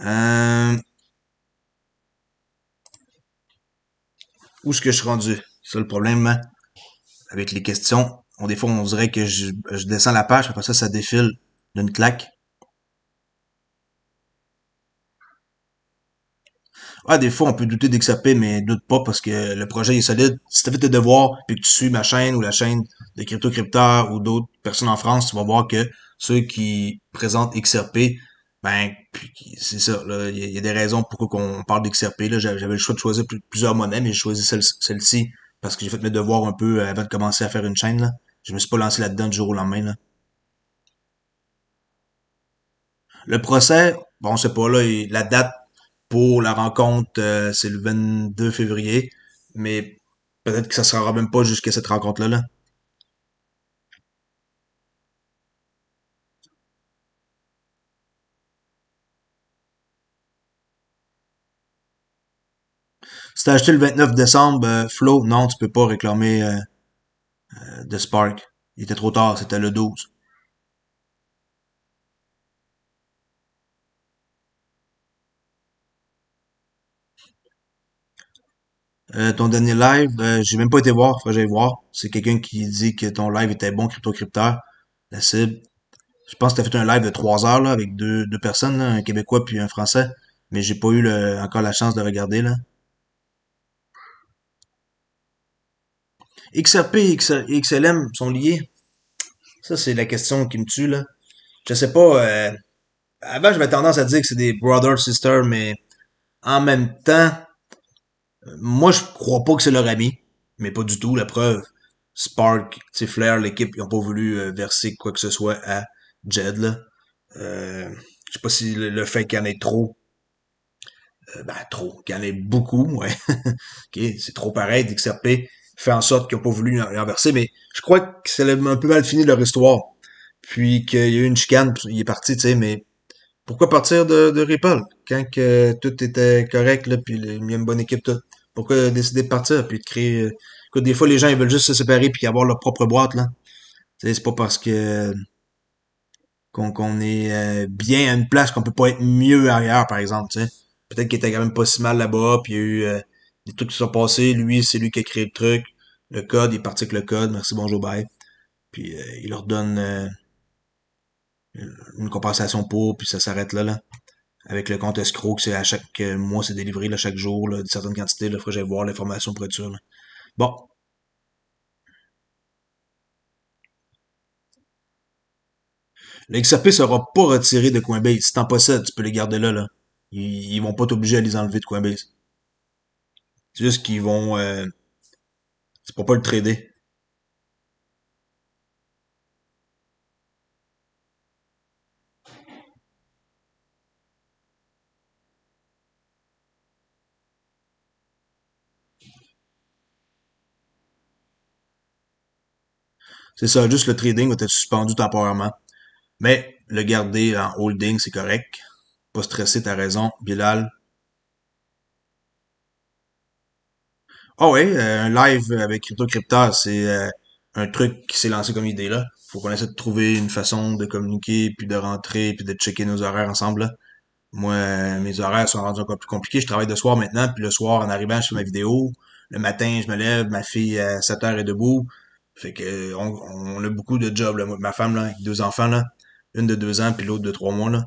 Euh, où est-ce que je suis rendu? C'est ça le problème, hein, avec les questions. Des fois, on dirait que je descends la page, après ça défile d'une claque. Ah, des fois, on peut douter d'XRP, mais doute pas parce que le projet est solide. Si tu fait tes devoirs puis que tu suis ma chaîne ou la chaîne de Crypto Crypteur ou d'autres personnes en France, tu vas voir que ceux qui présentent XRP, ben, puis c'est ça, là. Il y a des raisons pourquoi qu'on parle d'XRP, là. J'avais le choix de choisir plusieurs monnaies, mais j'ai choisi celle-ci parce que j'ai fait mes devoirs un peu avant de commencer à faire une chaîne, là. Je me suis pas lancé là-dedans du jour au lendemain, là. Le procès, bon, on sait pas, là, la date pour la rencontre, c'est le 22 février, mais peut-être que ça sera même pas jusqu'à cette rencontre-là, là. Si t'as acheté le 29 décembre, Flo, non, tu peux pas réclamer de Spark. Il était trop tard, c'était le 12. Ton dernier live, j'ai même pas été voir, faut que j'aille voir. C'est quelqu'un qui dit que ton live était bon, Crypto Crypteur, la cible. Je pense que t'as fait un live de 3 heures là, avec deux personnes, là, un Québécois puis un Français, mais j'ai pas eu encore la chance de regarder là. XRP et XLM sont liés? Ça, c'est la question qui me tue, là. Je sais pas, avant, j'avais tendance à dire que c'est des brother, sister, mais en même temps, moi, je crois pas que c'est leur ami. Mais pas du tout, la preuve. Spark, tu sais, Flair, l'équipe, ils ont pas voulu verser quoi que ce soit à Jed, là. Je sais pas si le fait qu'il y en ait trop, ben trop, qu'il y en ait beaucoup, ouais. Ok, c'est trop pareil, d'XRP fait en sorte qu'ils ont pas voulu renverser, mais je crois que c'est un peu mal fini leur histoire. Puis qu'il y a eu une chicane, puis il est parti, tu sais, mais pourquoi partir de Ripple quand que tout était correct, là, puis il y a une bonne équipe, tout? Pourquoi décider de partir, puis de créer... écoute, des fois, les gens, ils veulent juste se séparer puis avoir leur propre boîte, là. Tu sais, c'est pas parce que qu'on est bien à une place qu'on peut pas être mieux ailleurs, par exemple, tu sais. Peut-être qu'il était quand même pas si mal là-bas, puis il y a eu des trucs qui sont passés. Lui, c'est lui qui a créé le truc. Le code, il est parti avec le code. Merci, bonjour, bye. Puis il leur donne une compensation pour, puis ça s'arrête là. Avec le compte escroc, que c'est à chaque mois, c'est délivré, là, chaque jour, là, de certaines quantités, là, faut que j'aille voir l'information pour être sûr, là. Bon. Le XRP sera pas retiré de Coinbase. Si t'en possèdes, tu peux les garder là. Ils vont pas t'obliger à les enlever de Coinbase. C'est juste qu'ils vont, c'est pour pas le trader. C'est ça, juste le trading va être suspendu temporairement. Mais le garder en holding, c'est correct. Pas stressé, t'as raison. Bilal. Ah ouais, un live avec Crypto Crypta, c'est un truc qui s'est lancé comme idée là. Faut qu'on essaie de trouver une façon de communiquer, puis de rentrer, puis de checker nos horaires ensemble là. Moi, mes horaires sont rendus encore plus compliqués. Je travaille de soir maintenant, puis le soir, en arrivant, je fais ma vidéo. Le matin, je me lève, ma fille à 7 heures est debout. Fait que on a beaucoup de jobs là. Moi, ma femme là, avec deux enfants là, une de 2 ans puis l'autre de 3 mois là.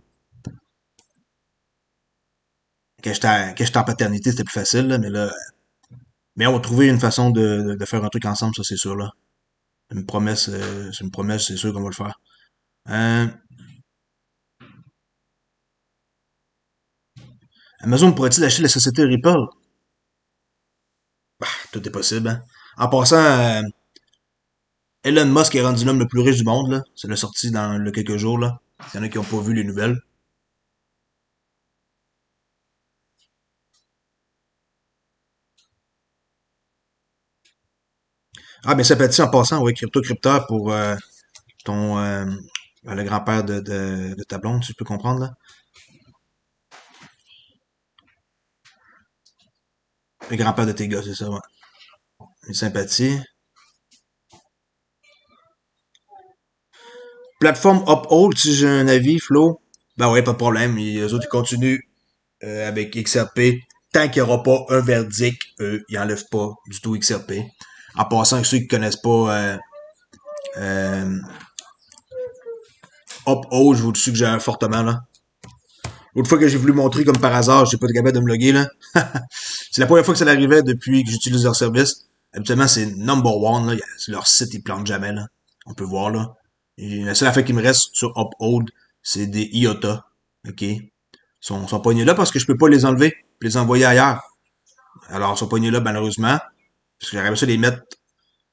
Quand j'étais en paternité, c'était plus facile là, mais on va trouver une façon de faire un truc ensemble, ça c'est sûr là. C'est une promesse, c'est sûr qu'on va le faire. Euh, Amazon pourrait-il acheter la société Ripple? Tout est possible, hein. En passant, Elon Musk est rendu l'homme le plus riche du monde, là. Ça l'a sorti dans le quelques jours, là. Il y en a qui n'ont pas vu les nouvelles. Ah, ben sympathie en passant, oui, Crypto Crypteur pour ton le grand-père de ta blonde, si je peux comprendre, là. Le grand-père de tes gars, c'est ça, ouais. Une sympathie. Plateforme Uphold, si j'ai un avis, Flo. Ben ouais, pas de problème. Les autres, ils continuent avec XRP. Tant qu'il n'y aura pas un verdict, eux, ils n'enlèvent pas du tout XRP. En passant, ceux qui connaissent pas euh, Uphold, je vous le suggère fortement, là. L'autre fois que j'ai voulu montrer comme par hasard, j'ai pas été capable de me loguer, là. C'est la première fois que ça arrivait depuis que j'utilise leur service. Habituellement, c'est number one, là. Leur site, ils plantent jamais, là. On peut voir, là. Et la seule affaire qui me reste sur Uphold, c'est des IOTA. OK? Sont pognés là parce que je peux pas les enlever, puis les envoyer ailleurs. Alors, ils sont pognés là, malheureusement. Parce que j'aurais aimé ça les mettre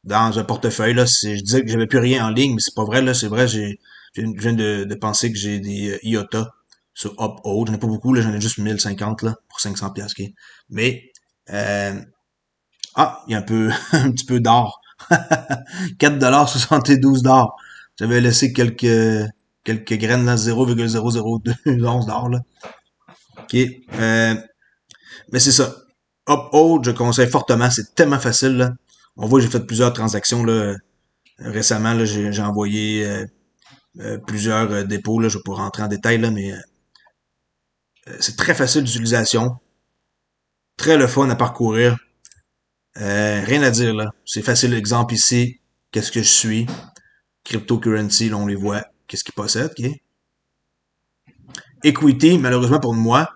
dans un portefeuille, là. Je disais que j'avais plus rien en ligne, mais c'est pas vrai, là. C'est vrai, je viens de penser que j'ai des IOTA sur Uphold. J'en ai pas beaucoup, là. J'en ai juste 1050, là, pour 500 piastres, ok. Mais, euh, il y a un peu, un petit peu d'or. 4,72 d'or. J'avais laissé quelques graines, là, 0,002 d'or, là. Ok. Mais c'est ça. Uphold, je conseille fortement. C'est tellement facile, là. On voit que j'ai fait plusieurs transactions, là. Récemment, là, j'ai envoyé plusieurs dépôts, là. Je vais pas rentrer en détail, là, mais c'est très facile d'utilisation. Très le fun à parcourir. Rien à dire, là. C'est facile. Exemple ici, qu'est-ce que je suis? Cryptocurrency, là, on les voit. Qu'est-ce qu'ils possèdent, ok? Equity, malheureusement pour moi,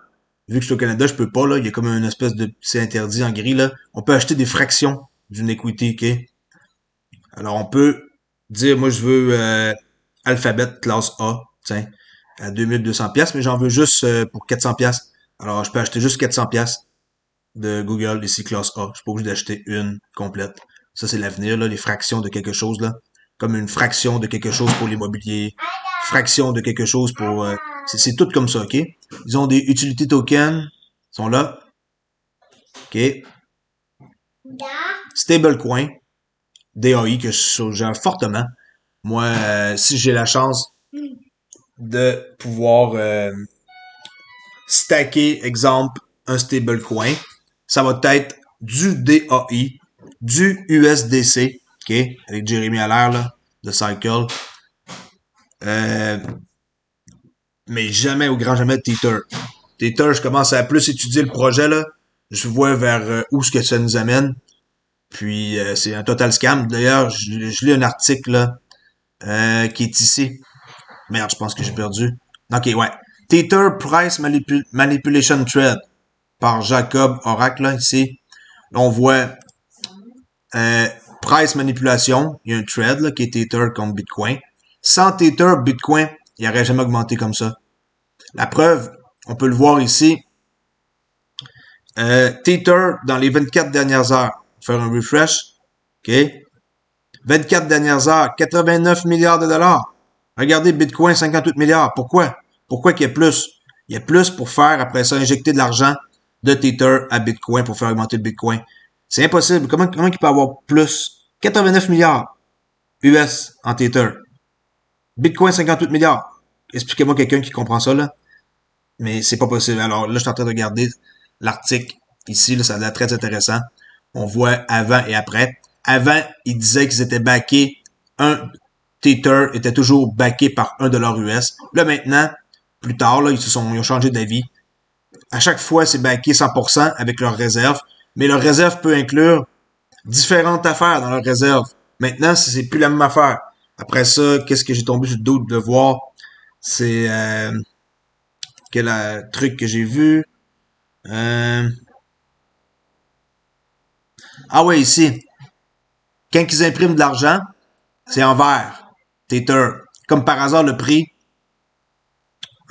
vu que je suis au Canada, je peux pas, là. Il y a comme une espèce de... C'est interdit en gris, là. On peut acheter des fractions d'une equity, ok? Alors, on peut dire, moi, je veux Alphabet classe A, tiens, à 2200 pièces, mais j'en veux juste pour 400 pièces. Alors, je peux acheter juste 400 pièces de Google ici classe A. Je suis pas obligé d'acheter une complète. Ça, c'est l'avenir, là, les fractions de quelque chose, là. Comme une fraction de quelque chose pour l'immobilier, fraction de quelque chose pour... c'est tout comme ça, OK? Ils ont des utility tokens, ils sont là. OK? Stablecoin, DAI, que je suggère fortement. Moi, si j'ai la chance de pouvoir stacker, exemple, un stablecoin, ça va être du DAI, du USDC, OK, avec Jeremy Allaire, là, de Cycle, euh, mais jamais, au grand jamais, Tether. Tether, je commence à plus étudier le projet, là, je vois vers où ce que ça nous amène, puis c'est un total scam. D'ailleurs, je lis un article, là, qui est ici, Merde, je pense que j'ai perdu. Ok, ouais. Tether Price Manipulation Thread par Jacob Oracle, là, ici. Là, on voit euh, price manipulation. Il y a un thread là, qui est Tether contre Bitcoin. Sans Tether, Bitcoin, il n'aurait jamais augmenté comme ça. La preuve, on peut le voir ici. Tether, dans les 24 dernières heures, faire un refresh. OK? 24 dernières heures, 89 milliards de dollars. Regardez Bitcoin, 58 milliards. Pourquoi? Pourquoi qu'il y a plus? Il y a plus pour faire, après ça, injecter de l'argent de Tether à Bitcoin pour faire augmenter le Bitcoin. C'est impossible. Comment il peut avoir plus? 89 milliards US en Tether. Bitcoin, 58 milliards. Expliquez-moi quelqu'un qui comprend ça, là. Mais c'est pas possible. Alors là, je suis en train de regarder l'article ici, là, ça a l'air très intéressant. On voit avant et après. Avant, ils disaient qu'ils étaient backés. Un Tether était toujours backé par $1 US. Là, maintenant, plus tard, là, ils ont changé d'avis. À chaque fois, c'est backé 100% avec leurs réserves. Mais leur réserve peut inclure différentes affaires dans leur réserve. Maintenant, c'est plus la même affaire. Après ça, qu'est-ce que j'ai tombé sur le dos de voir? C'est quel truc que j'ai vu. Euh, ah ouais, ici. Quand ils impriment de l'argent, c'est en vert. Tether. Comme par hasard, le prix.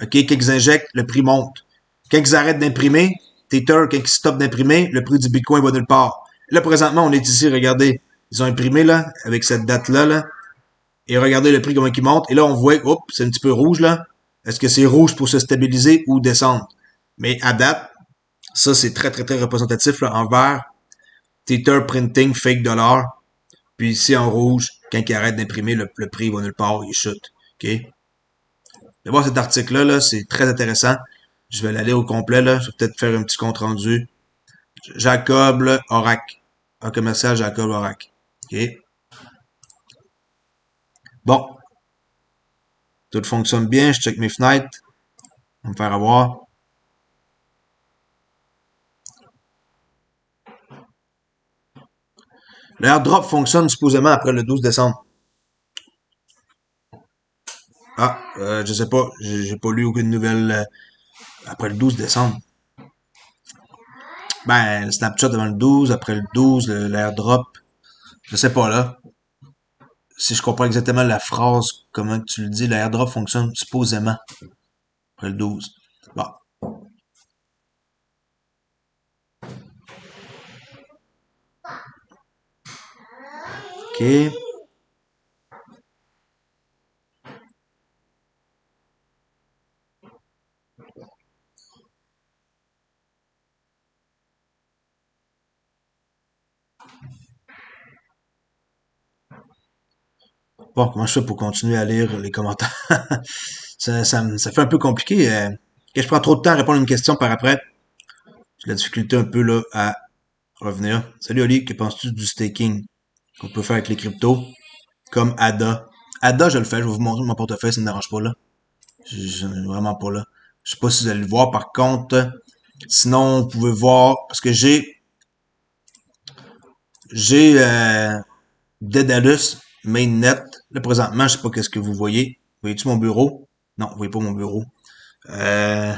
OK, quand ils injectent, le prix monte. Quand ils arrêtent d'imprimer, Tether, quand ils stoppent d'imprimer, le prix du Bitcoin va nulle part. Là, présentement, on est ici, regardez. Ils ont imprimé, là, avec cette date-là, là. Et regardez le prix, comment il monte. Et là, on voit, oups, c'est un petit peu rouge, là. Est-ce que c'est rouge pour se stabiliser ou descendre? Mais à date, ça, c'est très, très, très représentatif, là, en vert. Tether printing fake dollar. Puis ici, en rouge, quand il arrête d'imprimer, le prix va nulle part, il chute. OK? De voir cet article-là, là, c'est très intéressant. Je vais l'aller au complet, là. Je vais peut-être faire un petit compte rendu. Jacob là, Orac. Un commercial Jacob Orac. OK? Bon. Tout fonctionne bien. Je check mes fenêtres. On va me faire avoir. L'airdrop fonctionne supposément après le 12 décembre. Ah, je sais pas. J'ai pas lu aucune nouvelle après le 12 décembre. Ben, le Snapchat avant le 12, après le 12, l'airdrop. Je sais pas là. Si je comprends exactement la phrase, comment tu le dis, l'airdrop fonctionne supposément après le 12. Bon. OK. Bon, comment je fais pour continuer à lire les commentaires? Ça fait un peu compliqué. Que je prends trop de temps à répondre à une question par après. J'ai la difficulté un peu là à revenir. Salut Oli, que penses-tu du staking qu'on peut faire avec les cryptos? Comme ADA. ADA, je le fais, je vais vous montrer mon portefeuille, ça ne me dérange pas là. Vraiment pas là. Je sais pas si vous allez le voir par contre. Sinon, vous pouvez voir, parce que j'ai Daedalus Mainnet. Là, présentement, je sais pas qu'est-ce que vous voyez. Voyez-tu mon bureau? Non, vous voyez pas mon bureau. Euh,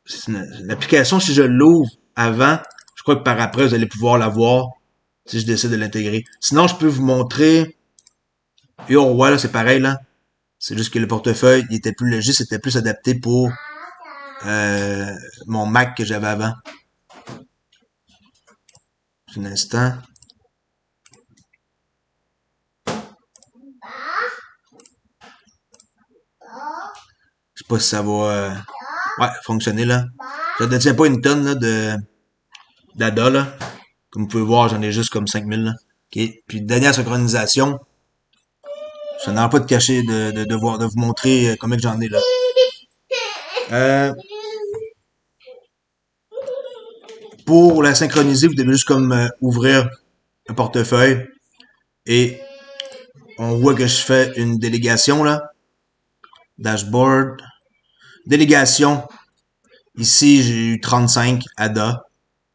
c'est une application, si je l'ouvre avant, je crois que par après, vous allez pouvoir la voir si je décide de l'intégrer. Sinon, je peux vous montrer. Yo, ouais, là, c'est pareil, là. C'est juste que le portefeuille, il était plus léger, c'était plus adapté pour euh, mon Mac que j'avais avant. Un instant. Je sais pas si ça va ouais, fonctionner, là. Je ne détiens pas une tonne là, d'ADA, là. Comme vous pouvez voir, j'en ai juste comme 5000, là. OK. Puis, dernière synchronisation. Ça n'arrête pas de cacher, de vous montrer combien que j'en ai, là. Euh, pour la synchroniser, vous devez juste comme ouvrir un portefeuille et on voit que je fais une délégation, là. Dashboard. Délégation. Ici, j'ai eu 35 ADA.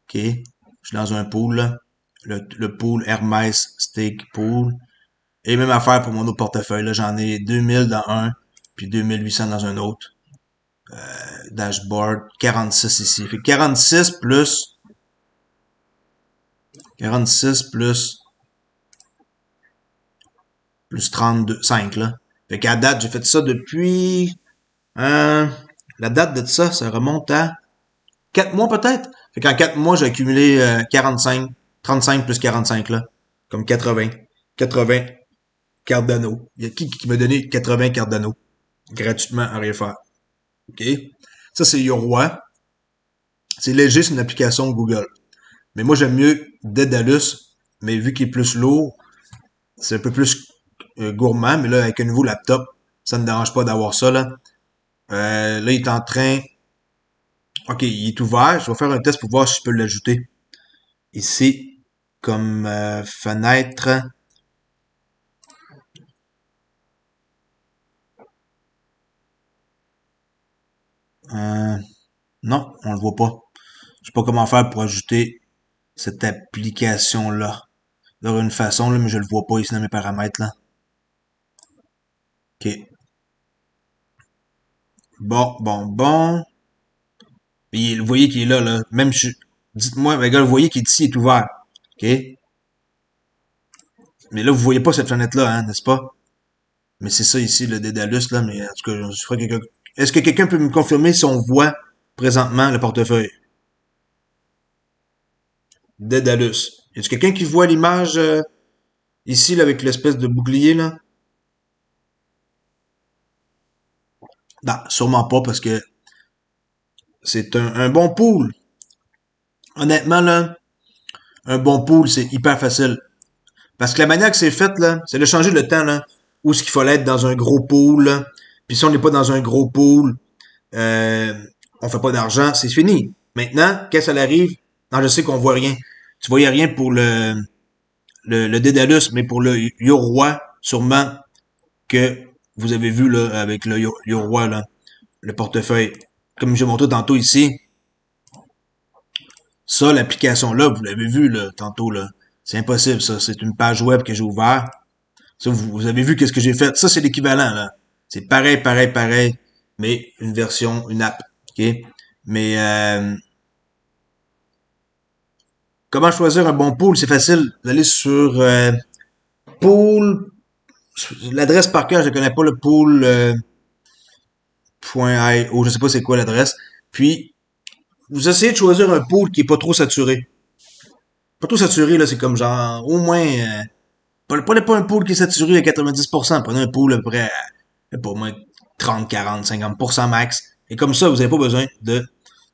OK. Je suis dans un pool, là. Le pool Hermès Stake Pool. Et même affaire pour mon autre portefeuille, là. J'en ai 2000 dans un, puis 2800 dans un autre. Dashboard, 46 ici. Fait que 46 plus 32, 5, là. Fait qu'à date, j'ai fait ça depuis, euh, la date de ça, ça remonte à 4 mois peut-être. Fait qu'en 4 mois, j'ai accumulé 45, 35 plus 45 là. Comme 80. 80 Cardano. Il y a qui m'a donné 80 Cardano gratuitement à rien faire. OK? Ça, c'est Yoroi. C'est léger, c'est une application Google. Mais moi, j'aime mieux Daedalus, mais vu qu'il est plus lourd, c'est un peu plus gourmand. Mais là, avec un nouveau laptop, ça ne me dérange pas d'avoir ça, là. Là, il est en train... OK, il est ouvert. Je vais faire un test pour voir si je peux l'ajouter. Ici, comme fenêtre. Euh, non, on le voit pas. Je sais pas comment faire pour ajouter cette application-là. Il y aura une façon, là, mais je le vois pas ici dans mes paramètres, là. OK. Bon, bon, bon. Puis, vous voyez qu'il est là, là. Même dites-moi, les gars, vous voyez qu'il est ici, il est ouvert. OK? Mais là, vous voyez pas cette fenêtre-là, hein, n'est-ce pas? Mais c'est ça ici, le Dédalus, là. Mais en tout cas, je ferai quelqu'un. Est-ce que quelqu'un peut me confirmer si on voit présentement le portefeuille? Dédalus. Y a-t-il quelqu'un qui voit l'image ici, là, avec l'espèce de bouclier, là? Non, sûrement pas, parce que c'est un bon pool. Honnêtement, là, un bon pool, c'est hyper facile. Parce que la manière que c'est fait, là, c'est de changer le temps, là, où est-ce qu'il fallait être dans un gros pool, là. Puis si on n'est pas dans un gros pool, euh, on fait pas d'argent, c'est fini. Maintenant, quand ça arrive, non, je sais qu'on voit rien. Tu voyais rien pour le Dédalus, mais pour le Yoroi, sûrement que vous avez vu, là, avec le Yoroi, là, le portefeuille. Comme j'ai montré tantôt ici, ça, l'application-là, vous l'avez vu, là, tantôt, là. C'est impossible, ça. C'est une page web que j'ai ouverte. Ça, vous avez vu qu'est-ce que j'ai fait. Ça, c'est l'équivalent, là. C'est pareil, pareil, pareil, mais une version, une app. OK? Mais comment choisir un bon pool? C'est facile. Vous allez sur pool. L'adresse par cœur, je ne connais pas le pool .io, je sais pas c'est quoi l'adresse. Puis, vous essayez de choisir un pool qui est pas trop saturé. Pas trop saturé, là, c'est comme genre, au moins, pas un pool qui est saturé à 90%. Prenez un pool à peu près, pas au moins 30, 40, 50% max. Et comme ça, vous n'avez pas besoin de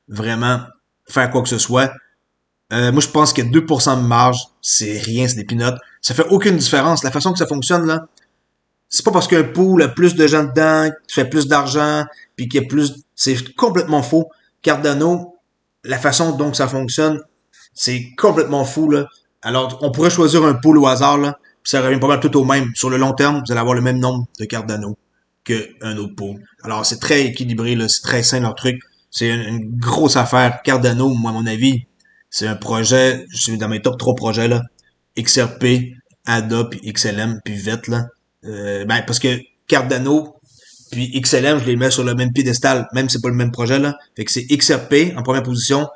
vraiment faire quoi que ce soit. Moi, je pense que 2% de marge, c'est rien, c'est des peanuts. Ça fait aucune différence. La façon que ça fonctionne, là, c'est pas parce qu'un pool a plus de gens dedans, tu fais plus d'argent, puis qu'il y a plus... C'est complètement faux. Cardano, la façon dont ça fonctionne, c'est complètement fou, là. Alors, on pourrait choisir un pool au hasard, là, puis ça revient pas mal tout au même. Sur le long terme, vous allez avoir le même nombre de Cardano qu'un autre pool. Alors, c'est très équilibré, là, c'est très sain leur truc. C'est une grosse affaire. Cardano, moi, à mon avis, c'est un projet, je suis dans mes top 3 projets, là. XRP, ADA, puis XLM, puis VET, là. Ben, parce que Cardano, puis XLM, je les mets sur le même piédestal, même si c'est pas le même projet, là. Fait que c'est XRP en première position.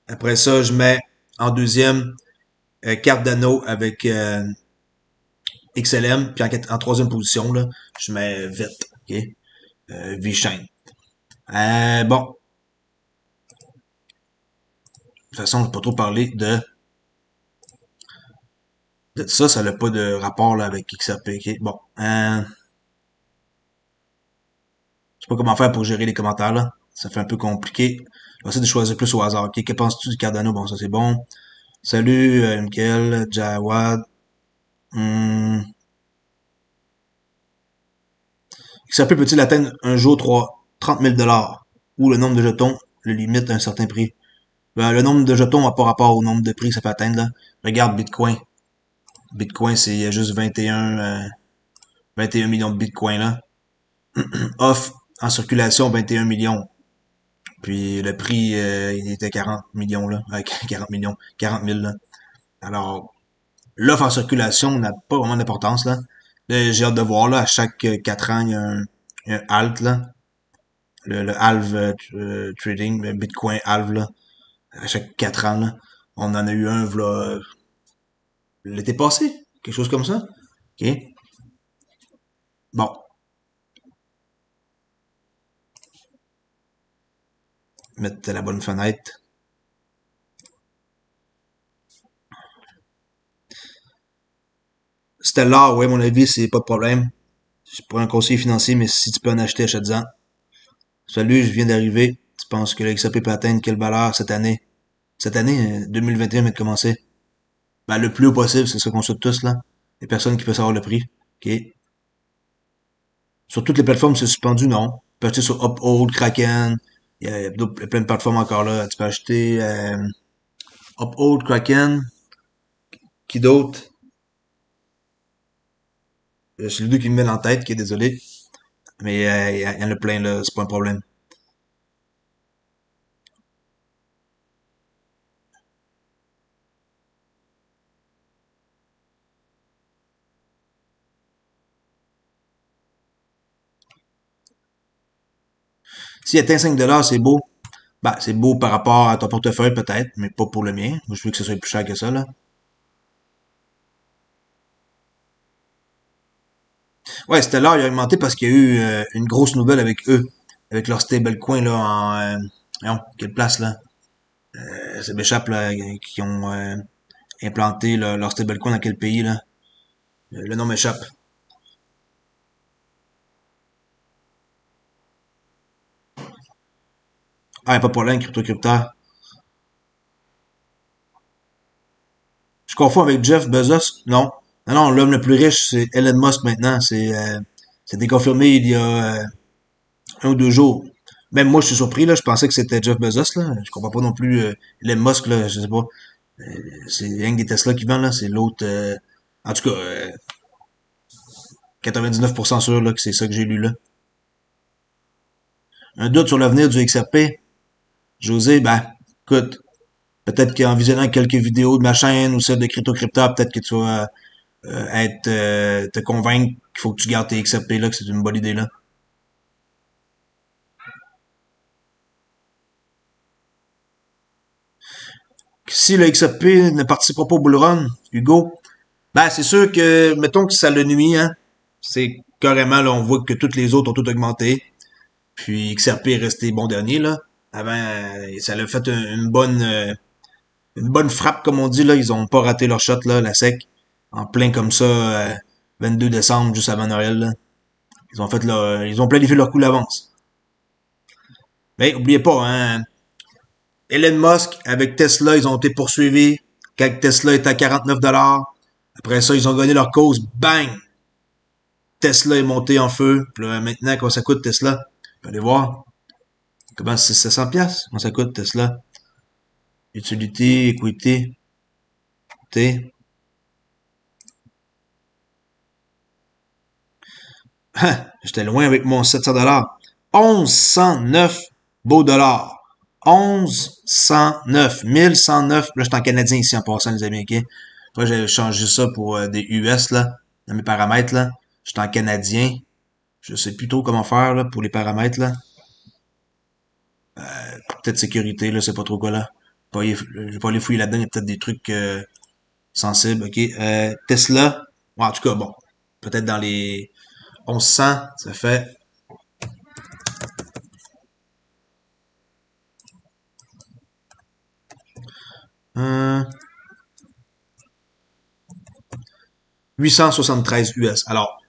Après ça, je mets en deuxième Cardano avec XLM, puis en troisième position, là, je mets VET, ok? V-Chain. Bon, de toute façon, je vais pas trop parler de ça, ça n'a pas de rapport là, avec XRP, ok? Bon, je sais pas comment faire pour gérer les commentaires, là. Ça fait un peu compliqué. Je vais essayer de choisir plus au hasard, ok? Que penses-tu du Cardano? Bon, ça c'est bon. Salut, Mikael, Jawad. Hum, XRP peut-il atteindre un jour 30 000 ou le nombre de jetons le limite à un certain prix? Ben, le nombre de jetons n'a pas rapport au nombre de prix que ça peut atteindre, là. Regarde Bitcoin. Bitcoin, c'est il y a juste 21 millions de Bitcoin, là. Off, en circulation, 21 millions. Puis le prix, il était 40 millions, là. 40 millions, 40 000, là. Alors, l'offre en circulation n'a pas vraiment d'importance, là. J'ai hâte de voir, là, à chaque 4 ans, il y a un halt, là. Le halve trading, le Bitcoin halve, là. À chaque 4 ans, là. On en a eu un, là, l'été passé. Quelque chose comme ça. OK. Bon. Mettre la bonne fenêtre. Stellar, ouais, à mon avis, c'est pas de problème. C'est pour un conseiller financier, mais si tu peux en acheter, achète-en. Salut, je viens d'arriver. Tu penses que le XRP peut atteindre quelle valeur cette année? Cette année, 2021 vient de commencer. Ben, le plus haut possible, c'est ce qu'on souhaite tous, là. Les personnes qui peuvent savoir le prix. OK. Sur toutes les plateformes, c'est suspendu, non. Tu peux acheter sur Uphold, Kraken. Il y a plein de plateformes encore là. Tu peux acheter Uphold, Kraken. Qui d'autre? C'est le deux qui me met en tête, qui est désolé. Mais il y en a plein là, c'est pas un problème. S'il atteint 5 $, c'est beau. Ben, c'est beau par rapport à ton portefeuille peut-être, mais pas pour le mien. Moi, je veux que ce soit plus cher que ça, là. Ouais, Stellar, il a augmenté parce qu'il y a eu une grosse nouvelle avec eux. Avec leur stablecoin, là, non, quelle place, là? Ça m'échappe, là, qui ont implanté leur stablecoin dans quel pays, là? Le nom m'échappe. Ah, pas de problème, crypto. Je confonds avec Jeff Bezos? Non. Non, non, l'homme le plus riche, c'est Elon Musk maintenant. C'est déconfirmé il y a 1 ou 2 jours. Même moi, je suis surpris, là. Je pensais que c'était Jeff Bezos, là. Je comprends pas non plus Elon Musk, là. Je sais pas. C'est rien que des Tesla qui vendent, là. C'est l'autre. En tout cas, 99% sûr, là, que c'est ça que j'ai lu, là. Un doute sur l'avenir du XRP. José, ben, écoute, peut-être qu'en visionnant quelques vidéos de ma chaîne ou celle de Crypta, peut-être que tu vas te convaincre qu'il faut que tu gardes tes XRP là, que c'est une bonne idée là. Si le XRP ne participera pas au bull run, Hugo, ben c'est sûr que, mettons que ça le nuit, hein. C'est carrément, là, on voit que toutes les autres ont tout augmenté. Puis XRP est resté bon dernier, là. Avant, ça l'a fait une bonne frappe, comme on dit, là. Ils ont pas raté leur shot, là, la SEC. En plein comme ça, 22 décembre, juste avant Noël, là. Ils ont planifié leur coup d'avance. Mais oubliez pas, hein, Elon Musk avec Tesla, ils ont été poursuivis quand Tesla était à 49 $. Après ça, ils ont gagné leur cause. Bang! Tesla est monté en feu. Puis là, maintenant, quand ça coûte Tesla? Vous allez voir. Comment c'est 700$? Comment ça coûte Tesla? Utility, equity, T. J'étais loin avec mon 700$. 1109 beaux dollars. 1109. 1109. Là, je suis en canadien ici en passant, les amis, ok? Après, j'ai changé ça pour des US, là, dans mes paramètres, là. Je suis en canadien. Je sais plus trop comment faire, là, pour les paramètres, là. Peut-être sécurité, là, c'est pas trop quoi, là. Je vais pas aller fouiller là-dedans, il y a peut-être des trucs sensibles, ok? Tesla. Ouais, en tout cas, bon. Peut-être dans les 1100, ça fait 873 US. Alors,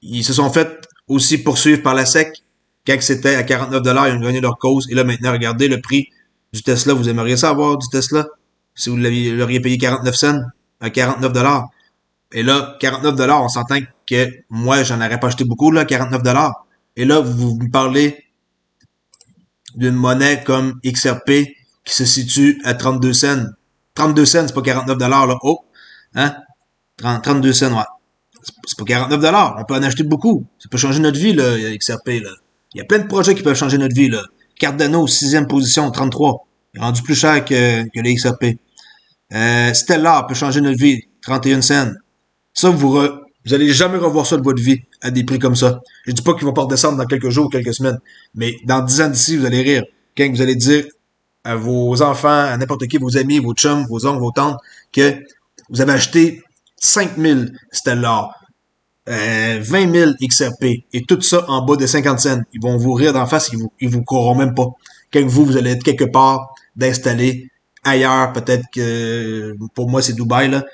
ils se sont fait aussi poursuivre par la SEC. Quand c'était à 49 $, ils ont gagné leur cause. Et là, maintenant, regardez le prix du Tesla. Vous aimeriez savoir du Tesla? Si vous l'auriez payé 49 cents à 49 $. Et là, 49 $, on s'entend que moi, j'en aurais pas acheté beaucoup, là, 49 $. Et là, vous me parlez d'une monnaie comme XRP qui se situe à 32 cents. 32 cents, c'est pas 49 là. Oh, hein? 32 cents, ouais. C'est pas 49 $. On peut en acheter beaucoup. Ça peut changer notre vie, là, XRP, là. Il y a plein de projets qui peuvent changer notre vie, là. Cardano, 6e position, 33. Il est rendu plus cher que le XRP. Stellar peut changer notre vie, 31 cents. Ça, Vous allez jamais revoir ça de votre vie à des prix comme ça. Je dis pas qu'ils vont pas redescendre dans quelques jours ou quelques semaines, mais dans 10 ans d'ici, vous allez rire. Quand vous allez dire à vos enfants, à n'importe qui, vos amis, vos chums, vos oncles, vos tantes, que vous avez acheté 5000 Stellar, 20 000 XRP et tout ça en bas de 50 cents. Ils vont vous rire d'en face, ils vous croiront même pas. Quand vous allez être quelque part d'installer ailleurs, peut-être que pour moi c'est Dubaï là.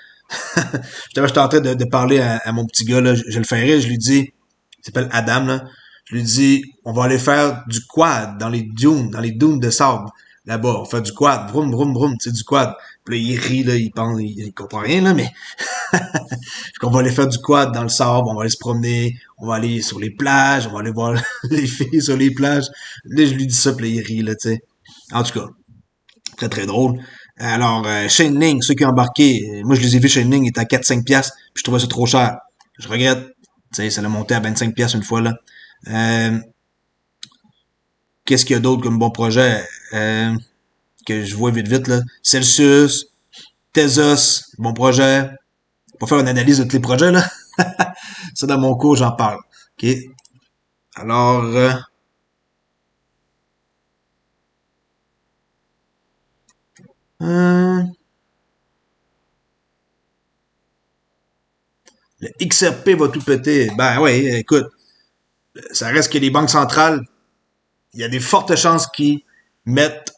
J'étais en train de parler à mon petit gars là, je le fais rire, je lui dis, il s'appelle Adam là, je lui dis, on va aller faire du quad dans les dunes de sable là-bas, on fait du quad, vroom vroom vroom, tu sais du quad. Puis là il rit là, il pense, il comprend rien là, mais qu'on va aller faire du quad dans le sable, on va aller se promener, on va aller sur les plages, on va aller voir les filles sur les plages. Là, je lui dis ça, puis là, il rit, là, tu sais. En tout cas, très, très drôle. Alors, Chainlink, ceux qui ont embarqué, moi, je les ai vus, Chainlink, il était à 4-5 piastres, puis je trouvais ça trop cher. Je regrette. Tu sais, ça l'a monté à 25 piastres une fois, là. Euh, Qu'est-ce qu'il y a d'autre comme bon projet? Que je vois vite, vite, là. Celsius, Tezos, bon projet. Pour faire une analyse de tous les projets, là. Ça, dans mon cours, j'en parle. OK? Alors, euh, le XRP va tout péter. Ben oui, écoute, ça reste que les banques centrales, il y a des fortes chances qu'ils mettent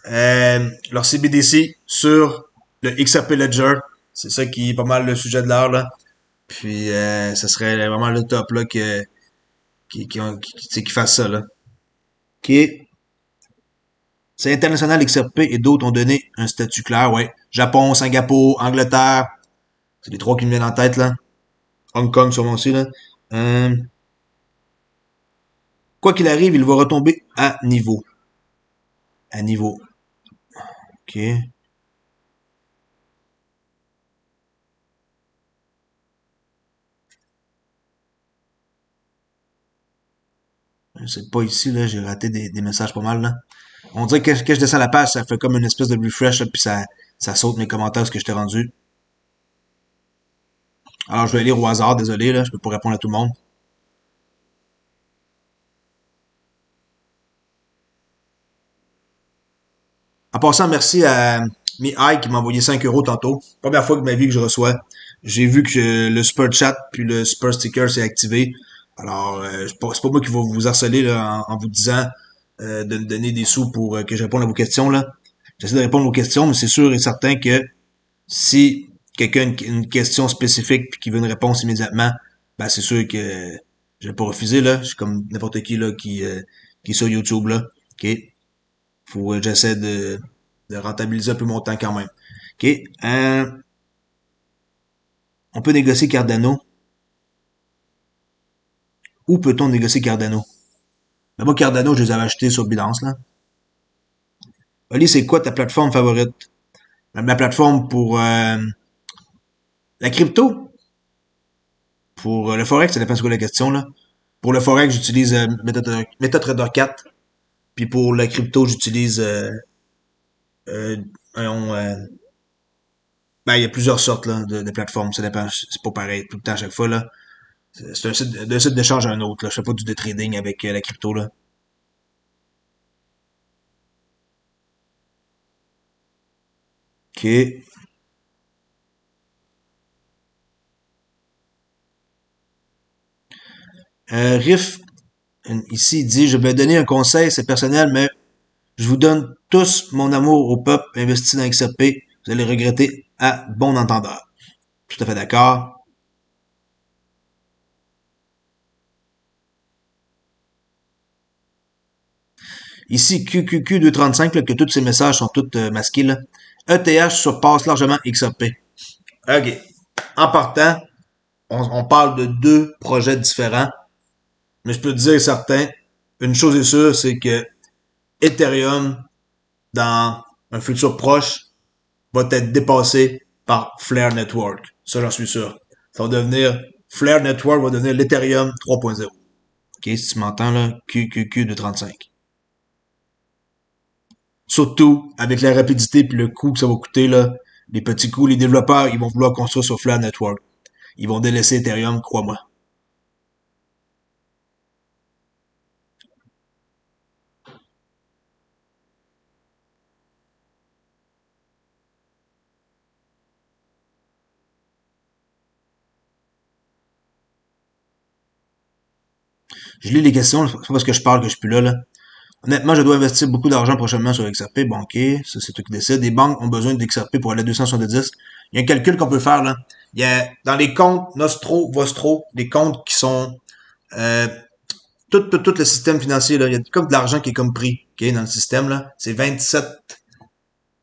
leur CBDC sur le XRP Ledger. C'est ça qui est pas mal le sujet de l'heure, là. Puis, ce serait vraiment le top, là, qui fasse ça, là. OK? C'est international XRP et d'autres ont donné un statut clair, ouais. Japon, Singapour, Angleterre. C'est les trois qui me viennent en tête, là. Hong Kong, sûrement aussi, là. Euh, Quoi qu'il arrive, il va retomber à niveau. À niveau. OK. Je sais pas ici, là, j'ai raté des messages pas mal, là. On dirait que je descends la page, ça fait comme une espèce de refresh, là, puis ça saute mes commentaires, ce que je t'ai rendu. Alors, je vais lire au hasard, désolé, là, je peux pas répondre à tout le monde. En passant, merci à MiHi qui m'a envoyé 5 euros tantôt. Première fois de ma vie que je reçois. J'ai vu que le super chat puis le super sticker s'est activé. Alors, c'est pas moi qui vais vous harceler là, en vous disant de me donner des sous pour que je réponde à vos questions là. J'essaie de répondre aux questions, mais c'est sûr et certain que si quelqu'un a une question spécifique puis qui veut une réponse immédiatement, ben c'est sûr que je vais pas refuser là. Je suis comme n'importe qui là qui est sur YouTube là. OK? Faut j'essaie de rentabiliser un peu mon temps quand même. OK? On peut négocier Cardano. Où peut-on négocier Cardano? Ben moi, Cardano, je les avais achetés sur Binance, là. Oli, c'est quoi ta plateforme favorite? Ma plateforme pour la crypto? Pour le Forex, ça dépend c'est quoi la question, là. Pour le Forex, j'utilise MetaTrader 4. Puis pour la crypto, j'utilise euh, un, ben, il y a plusieurs sortes là, de plateformes. Ça dépend. C'est pas pareil tout le temps à chaque fois, là. C'est un site, d'un site d'échange à un autre, là. Je fais pas du day trading avec la crypto, là. OK. Riff, ici, il dit, je vais donner un conseil, c'est personnel, mais je vous donne tous mon amour au peuple investi dans XRP. Vous allez regretter à bon entendeur. Tout à fait d'accord. Ici, QQQ235, là, que tous ces messages sont tous masqués, là. ETH surpasse largement XRP. OK. En partant, on parle de deux projets différents, mais je peux te dire certain, une chose est sûre, c'est que Ethereum, dans un futur proche, va être dépassé par Flare Network. Ça, j'en suis sûr. Ça va devenir, Flare Network va devenir l'Ethereum 3.0. OK, si tu m'entends, là, QQQ de 35. Surtout, avec la rapidité puis le coût que ça va coûter, là, les petits coûts, les développeurs, ils vont vouloir construire sur Flare Network. ils vont délaisser Ethereum, crois-moi. Je lis les questions, c'est pas parce que je parle que je suis plus là, là. Honnêtement, je dois investir beaucoup d'argent prochainement sur XRP. Bon, ok, ça c'est toi qui décide. Les banques ont besoin d'XRP pour aller à 270. Il y a un calcul qu'on peut faire, là. Il y a, dans les comptes Nostro, Vostro, des comptes qui sont, euh, tout le système financier, là. Il y a comme de l'argent qui est comme pris, ok, dans le système, là. C'est 27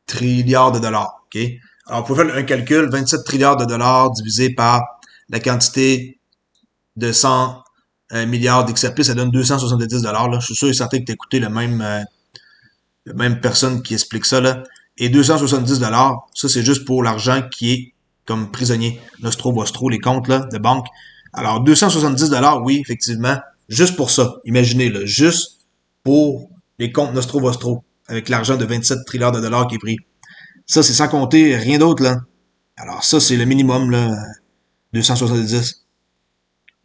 trilliards de dollars, ok. Alors, pour faire un calcul, 27 trilliards de dollars divisé par la quantité de 100 milliards d'XRP, ça donne 270 dollars, là. Je suis sûr et certain que t'as écouté la même personne qui explique ça, là. Et 270 dollars, ça, c'est juste pour l'argent qui est comme prisonnier. Nostro, Vostro, les comptes, là, de banque. Alors, 270 dollars, oui, effectivement, juste pour ça. Imaginez, là, juste pour les comptes Nostro, Vostro, avec l'argent de 27 trilliards de dollars qui est pris. Ça, c'est sans compter rien d'autre, là. Alors, ça, c'est le minimum, là, 270.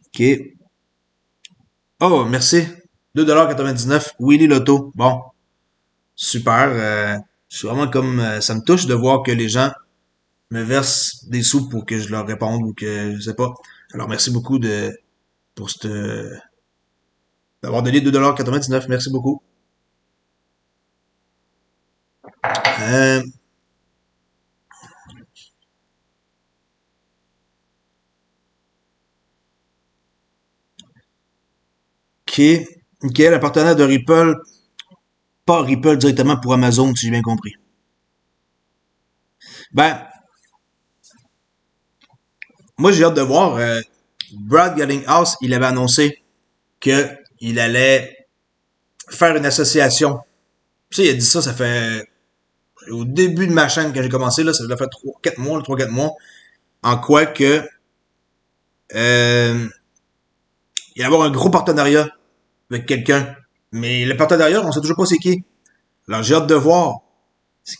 OK. Oh, merci. 2,99 $. Willy Lotto. Bon, super. Je suis vraiment comme... ça me touche de voir que les gens me versent des sous pour que je leur réponde ou que... Je sais pas. Alors, merci beaucoup pour cette, d'avoir donné 2,99 $. Merci beaucoup. Euh, OK. OK, le partenaire de Ripple, pas Ripple directement pour Amazon, si j'ai bien compris. Ben, moi, j'ai hâte de voir. Brad Garlinghouse, il avait annoncé que il allait faire une association. Tu sais, il a dit ça, ça fait au début de ma chaîne quand j'ai commencé, là, ça fait 3-4 mois, 3-4 mois, en quoi que il va y avoir un gros partenariat avec quelqu'un. Mais le partenariat, on sait toujours pas c'est qui. Alors j'ai hâte de voir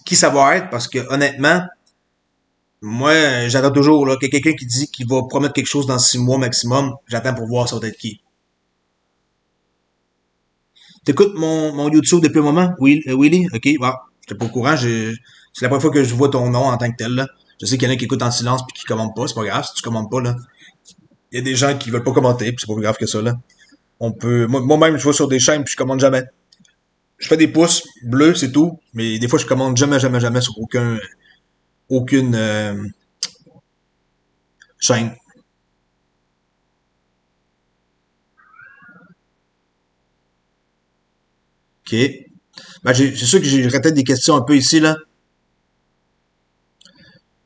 qui ça va être parce que honnêtement, moi, j'attends toujours là, que quelqu'un qui dit qu'il va promettre quelque chose dans 6 mois maximum, j'attends pour voir ça va être qui. T'écoutes mon YouTube depuis un moment? Oui, Willy? Ok, bon. J'étais pas au courant. C'est la première fois que je vois ton nom en tant que tel, là. Je sais qu'il y en a qui écoutent en silence puis qui commentent pas. C'est pas grave si tu commentes pas, là. Il y a des gens qui veulent pas commenter puis c'est pas plus grave que ça, là. On peut, moi-même, je vois sur des chaînes puis je commande jamais. Je fais des pouces bleus, c'est tout. Mais des fois, je commande jamais, jamais, jamais sur aucune chaîne. Ok. Ben, c'est sûr que j'aurais peut-être des questions un peu ici, là.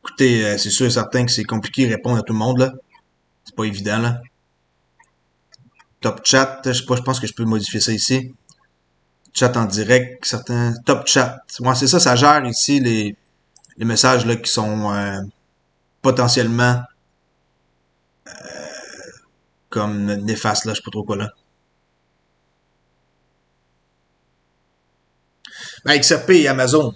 Écoutez, c'est sûr et certain que c'est compliqué de répondre à tout le monde, là. C'est pas évident, là. Top chat, je sais pas, je pense que je peux modifier ça ici. Chat en direct, certains. Top chat. Ouais, c'est ça, ça gère ici les messages là, qui sont potentiellement comme néfastes, là, je sais pas trop quoi là. Ben, XRP et Amazon,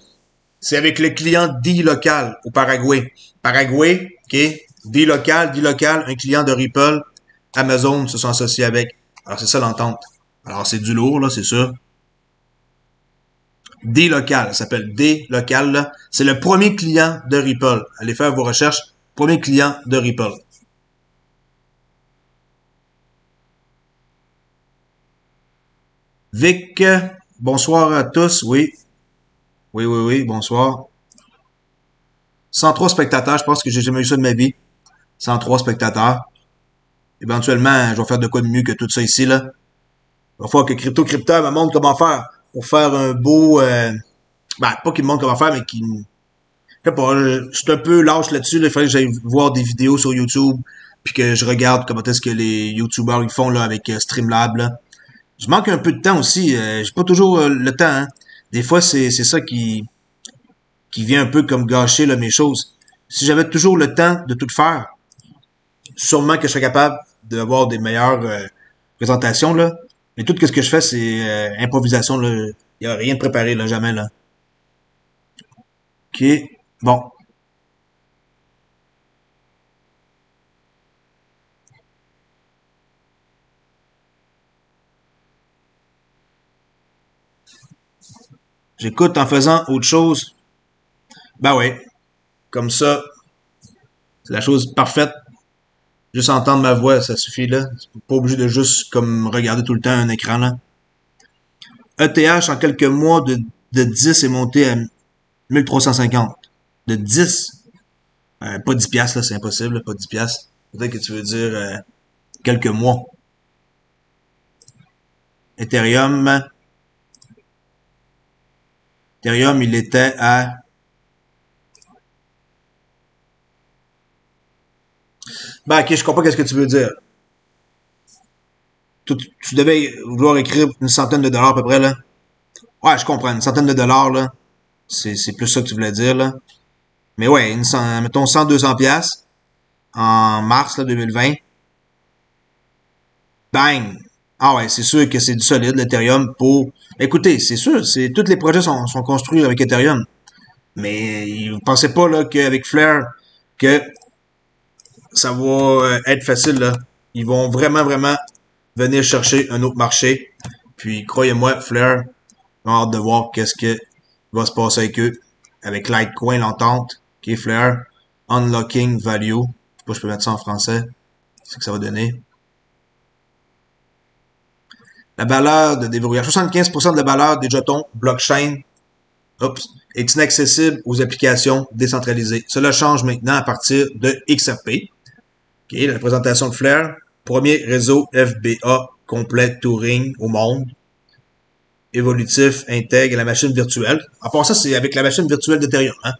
c'est avec le client D-Local au Paraguay. Paraguay, OK? D-Local, un client de Ripple, Amazon se sont associés avec. Alors, c'est ça l'entente. Alors, c'est du lourd, là, c'est ça. D-Local, ça s'appelle D-Local, là. C'est le premier client de Ripple. Allez faire vos recherches. Premier client de Ripple. Vic, bonsoir à tous. Oui, oui, oui, oui, bonsoir. 103 spectateurs, je pense que j'ai jamais eu ça de ma vie. 103 spectateurs. Éventuellement, je vais faire de quoi de mieux que tout ça ici, là. Il va falloir que Crypto me montre comment faire pour faire un beau... ben, pas qu'il me montre comment faire, mais qu'il... Je sais pas, je suis un peu lâche là-dessus. Là. Il fallait que j'aille voir des vidéos sur YouTube puis que je regarde comment est-ce que les YouTubers ils font là avec Streamlab, là. Je manque un peu de temps aussi. J'ai pas toujours le temps, hein. Des fois, c'est ça qui vient un peu comme gâcher là, mes choses. Si j'avais toujours le temps de tout faire, sûrement que je serais capable d'avoir des meilleures présentations, là. Mais tout ce que je fais, c'est improvisation, là. Il n'y a rien de préparé, là, jamais, là. OK. Bon. J'écoute en faisant autre chose. Ben ouais, comme ça, c'est la chose parfaite. Juste entendre ma voix, ça suffit là. C'est pas obligé de juste comme regarder tout le temps un écran là. ETH en quelques mois de 10 est monté à 1350. De 10. Pas 10 piastres là, c'est impossible, là, pas 10 piastres. Peut-être que tu veux dire quelques mois. Ethereum, Ethereum, il était à... Ben, ok, je comprends qu'est-ce que tu veux dire. Tu devais vouloir écrire une centaine de dollars à peu près, là. Ouais, je comprends. Une centaine de dollars, là. C'est plus ça que tu voulais dire, là. Mais ouais, mettons 100-200 piastres en mars, là, 2020. Bang! Ah ouais, c'est sûr que c'est du solide, l'Ethereum, pour... Écoutez, c'est sûr, tous les projets sont construits avec Ethereum. Mais vous pensez pas, là, qu'avec Flare, que ça va être facile, là. Ils vont vraiment, vraiment venir chercher un autre marché. Puis, croyez-moi, Flare, j'ai hâte de voir qu'est-ce que va se passer avec eux. Avec Litecoin, l'entente, qui est Flare, Unlocking Value. Je sais pas si je peux mettre ça en français. C'est ce que ça va donner. La valeur de déverrouillage. 75% de la valeur des jetons blockchain oups, est inaccessible aux applications décentralisées. Cela change maintenant à partir de XRP. Okay, la présentation de Flare. Premier réseau FBA complet Turing au monde. Évolutif intègre la machine virtuelle. À part ça, c'est avec la machine virtuelle d'Ethereum. Hein.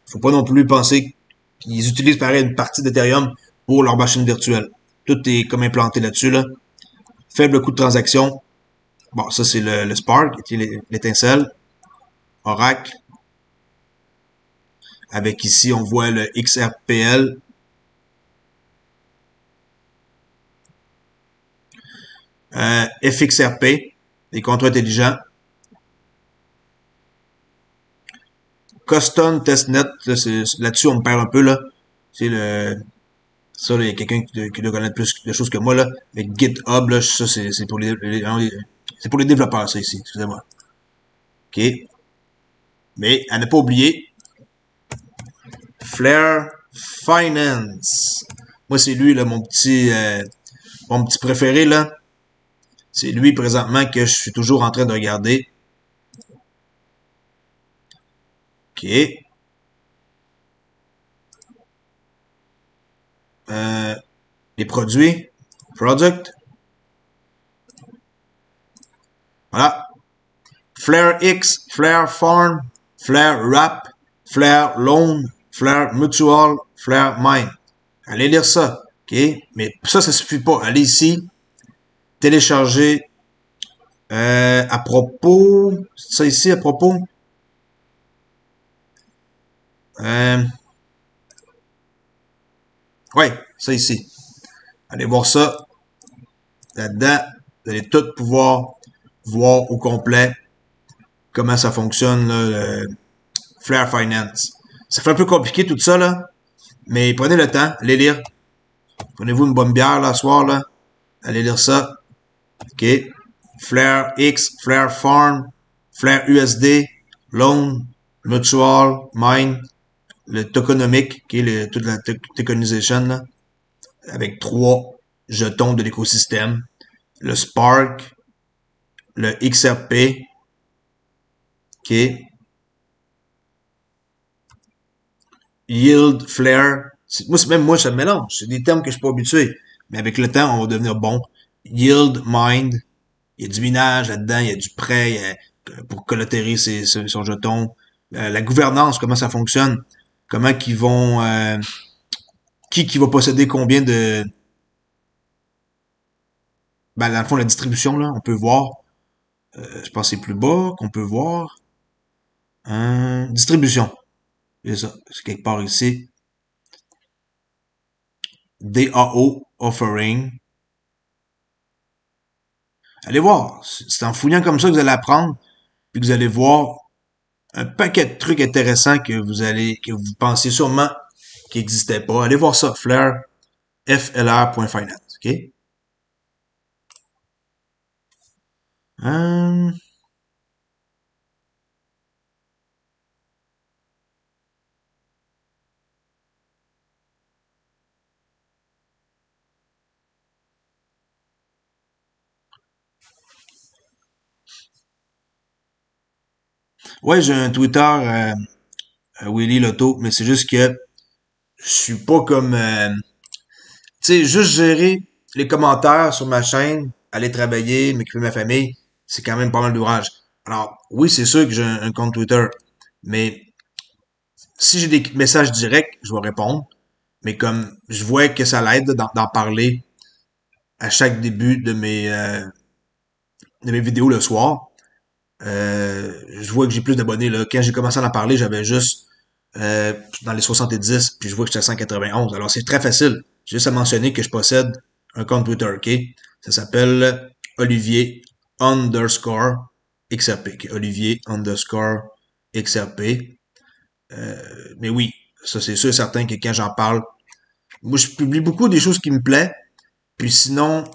Faut pas non plus penser qu'ils utilisent pareil une partie d'Ethereum pour leur machine virtuelle. Tout est comme implanté là-dessus. Là. Faible coût de transaction. Bon, ça c'est le Spark, l'étincelle. Oracle. Avec ici, on voit le XRPL. FXRP, les contrats intelligents. Custom Testnet, là-dessus on me perd un peu là. C'est le ça, il y a quelqu'un qui doit connaître plus de choses que moi là. Avec GitHub, là, ça c'est pour c'est pour les développeurs, ça ici, excusez-moi. OK. Mais à ne pas oublier, Flare Finance. Moi, c'est lui, là, mon petit préféré, là. C'est lui présentement que je suis toujours en train de regarder. OK. Euh, les produits. Product. Voilà. Flare X, Flare Farm, Flare Wrap, Flare Loan, Flare Mutual, Flare Mine. Allez lire ça, OK? Mais ça suffit pas. Allez ici, télécharger à propos, ça ici à propos. Euh, ouais, ça ici. Allez voir ça. Là-dedans, vous allez tout pouvoir voir au complet comment ça fonctionne, là, le Flare Finance. Ça fait un peu compliqué tout ça, là. Mais prenez le temps, allez lire. Prenez-vous une bonne bière, là, ce soir, là. Allez lire ça. OK. Flare X, Flare Farm, Flare USD, Loan, Mutual, Mine, le tokenomic, qui est toute la tokenisation, là, avec 3 jetons de l'écosystème. Le Spark, le XRP, OK. Yield, Flare. Même moi, ça me mélange. C'est des termes que je suis pas habitué. Mais avec le temps, on va devenir bon. Yield, Mind. Il y a du minage là-dedans, il y a du prêt pour collatérer son jeton. La gouvernance, comment ça fonctionne. Comment qu'ils vont... qui va posséder combien de... Ben, dans le fond, la distribution, là, on peut voir. Je pense que c'est plus bas qu'on peut voir. Distribution. C'est ça. C'est quelque part ici. DAO offering. Allez voir. C'est en fouillant comme ça que vous allez apprendre. Puis que vous allez voir un paquet de trucs intéressants que vous pensiez sûrement qui n'existaient pas. Allez voir ça. Flare. FLR.finance. OK? Ouais, j'ai un Twitter Willy Lotto, mais c'est juste que je suis pas comme tu sais, juste gérer les commentaires sur ma chaîne, aller travailler, m'occuper de ma famille, c'est quand même pas mal d'ouvrage. Alors, oui, c'est sûr que j'ai un compte Twitter, mais si j'ai des messages directs, je vais répondre. Mais comme je vois que ça l'aide d'en parler à chaque début de mes vidéos le soir, je vois que j'ai plus d'abonnés. Là. Quand j'ai commencé à en parler, j'avais juste dans les 70, puis je vois que j'étais à 191. Alors c'est très facile. J'ai juste à mentionner que je possède un compte Twitter, ok? Ça s'appelle Olivier underscore XRP. Olivier underscore XRP. Mais oui, ça c'est sûr et certain que quand j'en parle, moi je publie beaucoup des choses qui me plaisent. Puis sinon,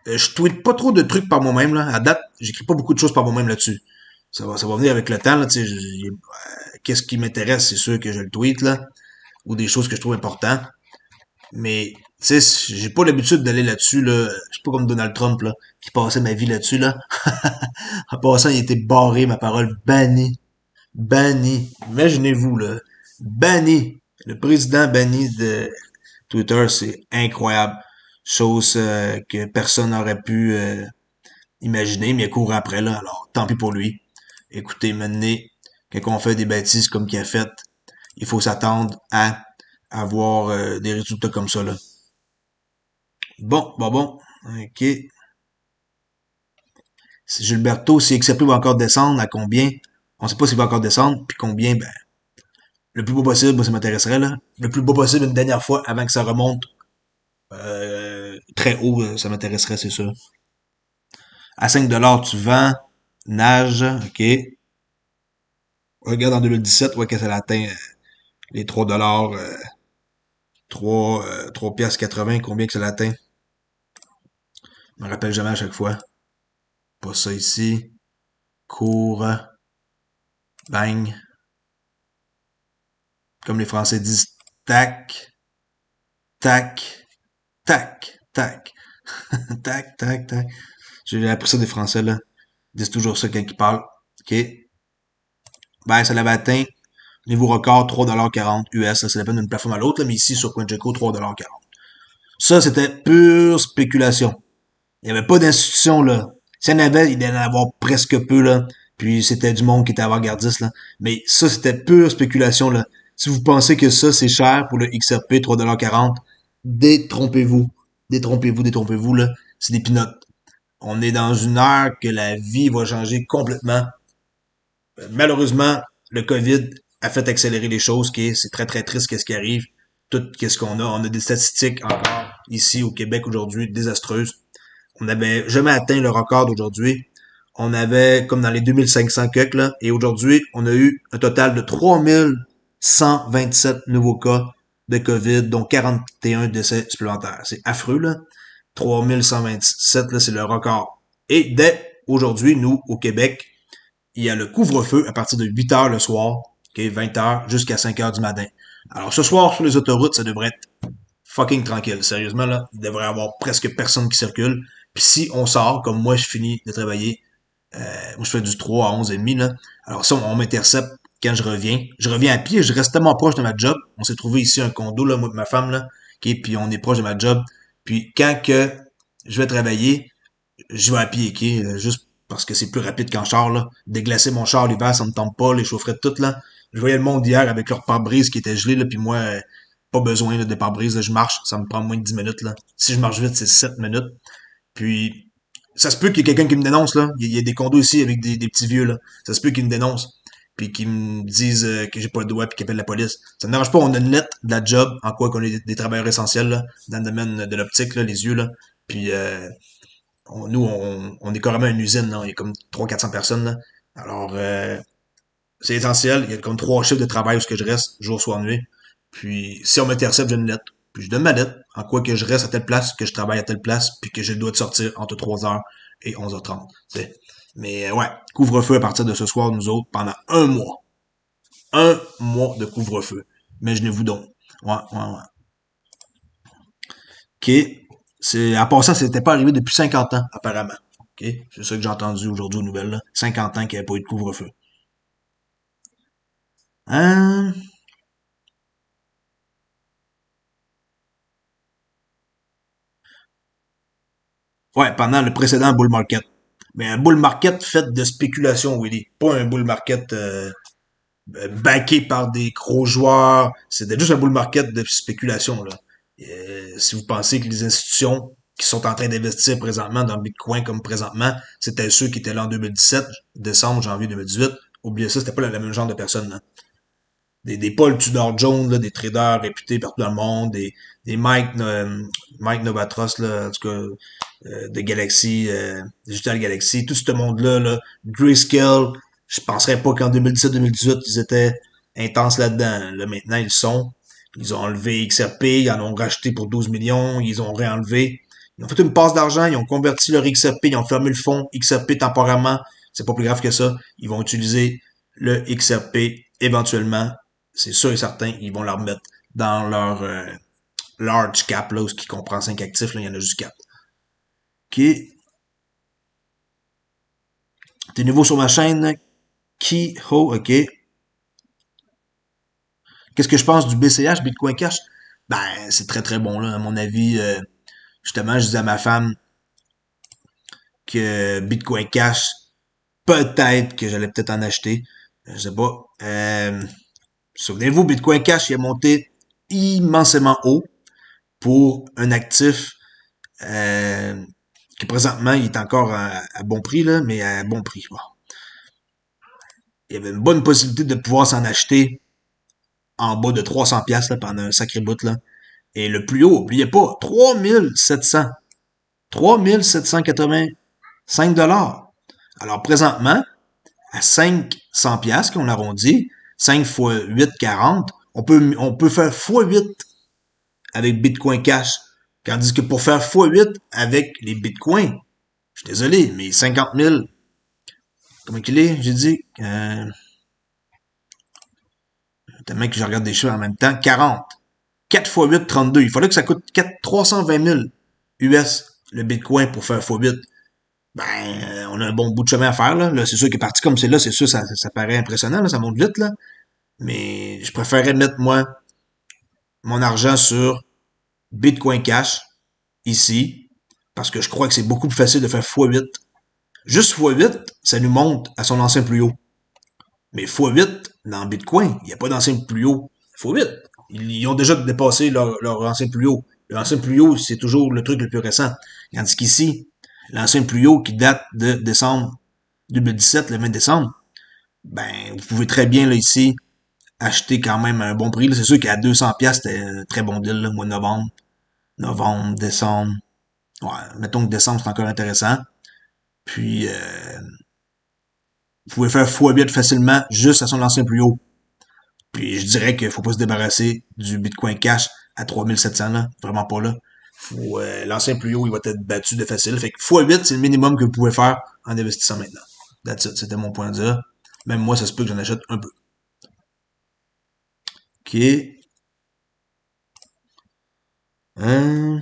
je tweete pas trop de trucs par moi-même, là. À date, j'écris pas beaucoup de choses par moi-même là-dessus. Ça va venir avec le temps, là, tu sais. Qu'est-ce qui m'intéresse, c'est sûr que je le tweet, là. Ou des choses que je trouve importantes. Mais, tu sais, j'ai pas l'habitude d'aller là-dessus, là. Je suis pas comme Donald Trump, là, qui passait ma vie là-dessus, là. En passant, il était barré, ma parole, banni. Banni. Imaginez-vous, là. Banni. Le président banni de Twitter, c'est incroyable. Chose que personne n'aurait pu imaginer, mais il court après, là. Alors, tant pis pour lui. Écoutez, maintenant, quand on fait des bêtises comme qu'il a fait, il faut s'attendre à avoir des résultats comme ça, là. Bon, bon, bon. OK. Gilberto, si XRP va encore descendre, à combien? On sait pas s'il va encore descendre, puis combien, ben, le plus beau possible, moi, ça m'intéresserait, là. Le plus beau possible une dernière fois avant que ça remonte très haut, ça m'intéresserait, c'est sûr. À 5 tu vends, nage, OK. Regarde en 2017, ouais, que ça atteint les 3 3 piastres 80, combien que ça l'atteint? Je me rappelle jamais à chaque fois. Pas ça ici. Cours, bang. Comme les Français disent, tac, tac, tac, tac, tac, tac, tac. J'ai appris ça des Français, là. Ils disent toujours ça quand ils parlent. OK. Ben, ça l'avait atteint. Niveau record, 3,40 US. Ça dépend d'une plateforme à l'autre, là, mais ici, sur CoinGecko, 3,40. Ça, c'était pure spéculation. Il n'y avait pas d'institution, là. S'il y en avait, il devait en avoir presque peu, là. Puis c'était du monde qui était avant-gardiste, là. Mais ça, c'était pure spéculation, là. Si vous pensez que ça, c'est cher pour le XRP, 3,40$, détrompez-vous. Détrompez-vous, détrompez-vous, là. C'est des pinottes. On est dans une heure que la vie va changer complètement. Malheureusement, le COVID a fait accélérer les choses, c'est très, très triste qu'est-ce qui arrive. Tout qu'est-ce qu'on a. On a des statistiques encore ici au Québec aujourd'hui désastreuses. On n'avait jamais atteint le record d'aujourd'hui. On avait comme dans les 2500 cucs, là, et aujourd'hui, on a eu un total de 3127 nouveaux cas de COVID, dont 41 décès supplémentaires. C'est affreux, là. 3127, là, c'est le record. Et dès aujourd'hui, nous, au Québec, il y a le couvre-feu à partir de 8 heures le soir, okay, 20 heures jusqu'à 5 heures du matin. Alors, ce soir, sur les autoroutes, ça devrait être fucking tranquille. Sérieusement, là, il devrait y avoir presque personne qui circule. Puis si on sort, comme moi, je finis de travailler, moi, je fais du 3 à 11 et demi, là. Alors ça, on m'intercepte quand je reviens. Je reviens à pied, je reste tellement proche de ma job. On s'est trouvé ici un condo, là, moi et ma femme, là. Okay, puis on est proche de ma job. Puis quand que je vais travailler, je vais à pied, juste parce que c'est plus rapide qu'en char, là. Déglacer mon char l'hiver, ça me tombe pas, les chaufferettes toutes, là. Je voyais le monde hier avec leur pare-brise qui était gelé, là, puis moi, pas besoin là, de pare-brise, là, je marche, ça me prend moins de 10 minutes, là. Si je marche vite, c'est 7 minutes. Puis, ça se peut qu'il y ait quelqu'un qui me dénonce, là. Il y a des condos ici avec des petits vieux, là. Ça se peut qu'ils me dénoncent. Puis qu'ils me disent que j'ai pas le droit puis qu'ils appellent la police. Ça ne dérange pas, on a une lettre de la job, en quoi qu'on est des travailleurs essentiels, là, dans le domaine de l'optique, là, les yeux, là. Puis, on est carrément une usine, là. Il y a comme 300-400 personnes, là. Alors, c'est essentiel. Il y a comme 3 chiffres de travail où ce que je reste, jour, soir, nuit. Puis, si on m'intercepte, j'ai une lettre. Puis, je donne ma lettre, en quoi que je reste à telle place, que je travaille à telle place, puis que j'ai le droit de sortir entre 3 heures et 11h30. T'sais. Mais, ouais, couvre-feu à partir de ce soir, nous autres, pendant un mois. Un mois de couvre-feu. Imaginez-vous donc. Ouais, ouais, ouais. OK. À part ça, c'était pas arrivé depuis 50 ans, apparemment. OK? C'est ça que j'ai entendu aujourd'hui aux nouvelles, là. 50 ans qu'il n'y avait pas eu de couvre-feu. Hein? Ouais, pendant le précédent bull market. Mais un bull market fait de spéculation, Willy. Pas un bull market backé par des gros joueurs. C'était juste un bull market de spéculation, là. Si vous pensez que les institutions qui sont en train d'investir présentement dans le Bitcoin comme présentement, c'était ceux qui étaient là en 2017, décembre, janvier 2018, oubliez ça, c'était pas le même genre de personnes, là. Des Paul Tudor Jones, là, des traders réputés partout dans le monde, des Mike Novatros, là, en tout cas, de Galaxy, Digital Galaxy, tout ce monde-là, là, Grayscale, je penserais pas qu'en 2017-2018, ils étaient intenses là-dedans. Là, maintenant, ils sont. Ils ont enlevé XRP, ils en ont racheté pour 12 millions, ils ont réenlevé. Ils ont fait une passe d'argent, ils ont converti leur XRP, ils ont fermé le fonds XRP temporairement. C'est pas plus grave que ça. Ils vont utiliser le XRP éventuellement. C'est sûr et certain, ils vont le remettre dans leur large cap, là, où ce qui comprend 5 actifs, là, il y en a juste 4. OK. T'es nouveau sur ma chaîne. Kiho, OK. Qu'est-ce que je pense du BCH, Bitcoin Cash? Ben, c'est très très bon, là, à mon avis. Justement, je disais à ma femme que Bitcoin Cash, peut-être que j'allais peut-être en acheter. Je sais pas. Souvenez-vous, Bitcoin Cash, il est monté immensément haut pour un actif qui présentement, il est encore à bon prix, là, mais à bon prix. Bon. Il y avait une bonne possibilité de pouvoir s'en acheter en bas de 300 pièces pendant un sacré bout, là. Et le plus haut, oubliez pas, 3700. 3785 dollars. Alors présentement, à 500 pièces qu'on arrondit, 5 fois 8, 40, on peut faire fois 8 avec Bitcoin Cash. Tandis que pour faire fois 8 avec les Bitcoins, je suis désolé, mais 50 000, comment qu'il est, j'ai dit, tellement que je regarde des chiffres en même temps, 40. 4 fois 8, 32. Il faudrait que ça coûte 320 000 US le Bitcoin pour faire fois 8. Ben, on a un bon bout de chemin à faire, là. Là, c'est sûr que parti comme c'est là, c'est sûr, ça paraît impressionnant, là, ça monte vite, là. Mais je préférerais mettre, moi, mon argent sur Bitcoin Cash, ici, parce que je crois que c'est beaucoup plus facile de faire x8. Juste x8, ça nous monte à son ancien plus haut. Mais x8, dans Bitcoin, il n'y a pas d'ancien plus haut. x8, ils ont déjà dépassé leur ancien plus haut. L'ancien plus haut, c'est toujours le truc le plus récent. Tandis qu'ici, l'ancien plus haut qui date de décembre 2017, le 20 décembre, ben, vous pouvez très bien, là, ici, acheter quand même à un bon prix. Là. C'est sûr qu'à 200 pièces c'était un très bon deal, le mois de novembre. Novembre, décembre. Ouais, mettons que décembre, c'est encore intéressant. Puis, vous pouvez faire x8 facilement juste à son ancien plus haut. Puis, je dirais qu'il faut pas se débarrasser du Bitcoin Cash à 3700, là. Vraiment pas là. L'ancien plus haut, il va être battu de facile. Fait que x8, c'est le minimum que vous pouvez faire en investissant maintenant. That's it. C'était mon point de vue. Même moi, ça se peut que j'en achète un peu. OK. Hein?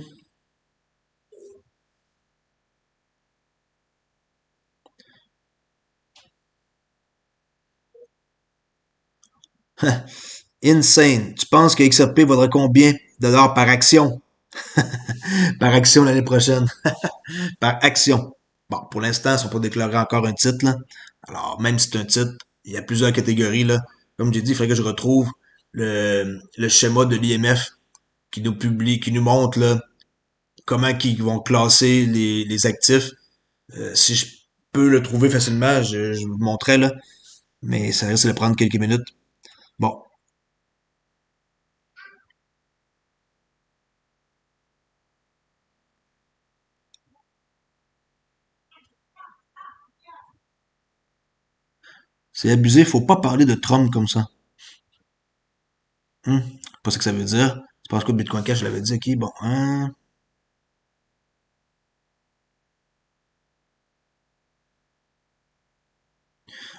Insane. Tu penses que XRP vaudrait combien de dollars par action? Par action l'année prochaine. Par action. Bon, pour l'instant, ils ne sont pas déclarés encore un titre, là. Alors, même si c'est un titre, il y a plusieurs catégories, là. Comme j'ai dit, il faudrait que je retrouve le schéma de l'IMF qui nous montre, là, comment ils vont classer les actifs. Si je peux le trouver facilement, je vous le montrerai, là. Mais ça risque de prendre quelques minutes. Bon. C'est abusé, faut pas parler de Trump comme ça. Pas ce que ça veut dire. Tu penses quoi de Bitcoin Cash, je l'avais dit, ok, bon, hein.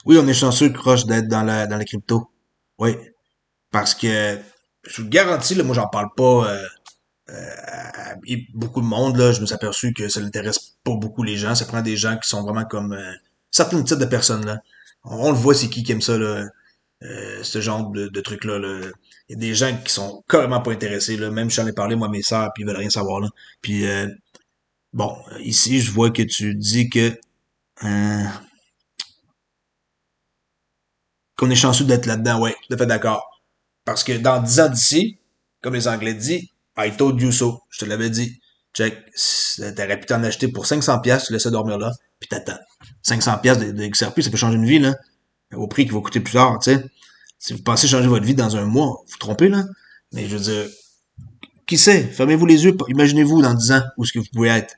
Oui, on est chanceux, Croche, d'être dans la crypto. Oui. Parce que, je vous le garantis, là, moi, j'en parle pas Et beaucoup de monde, là, je me suis aperçu que ça n'intéresse pas beaucoup les gens. Ça prend des gens qui sont vraiment comme certains types de personnes, là. On le voit, c'est qui aime ça, là, ce genre de trucs-là. Là. Il y a des gens qui sont carrément pas intéressés, là. Même si j'en ai parlé, moi, mes sœurs, puis ils veulent rien savoir, là. Puis, bon, ici, je vois que tu dis que euh, qu'on est chanceux d'être là-dedans. Ouais, tout à fait d'accord. Parce que dans 10 ans d'ici, comme les Anglais disent, I told you so. Je te l'avais dit. Check. T'aurais pu t'en acheter pour 500 pièces, tu laisses ça dormir là, puis t'attends. 500 pièces de XRP, ça peut changer une vie, là. Au prix qui va coûter plus tard, tu sais. Si vous pensez changer votre vie dans un mois, vous vous trompez, là. Mais je veux dire, qui sait? Fermez-vous les yeux, imaginez-vous dans 10 ans où est-ce que vous pouvez être.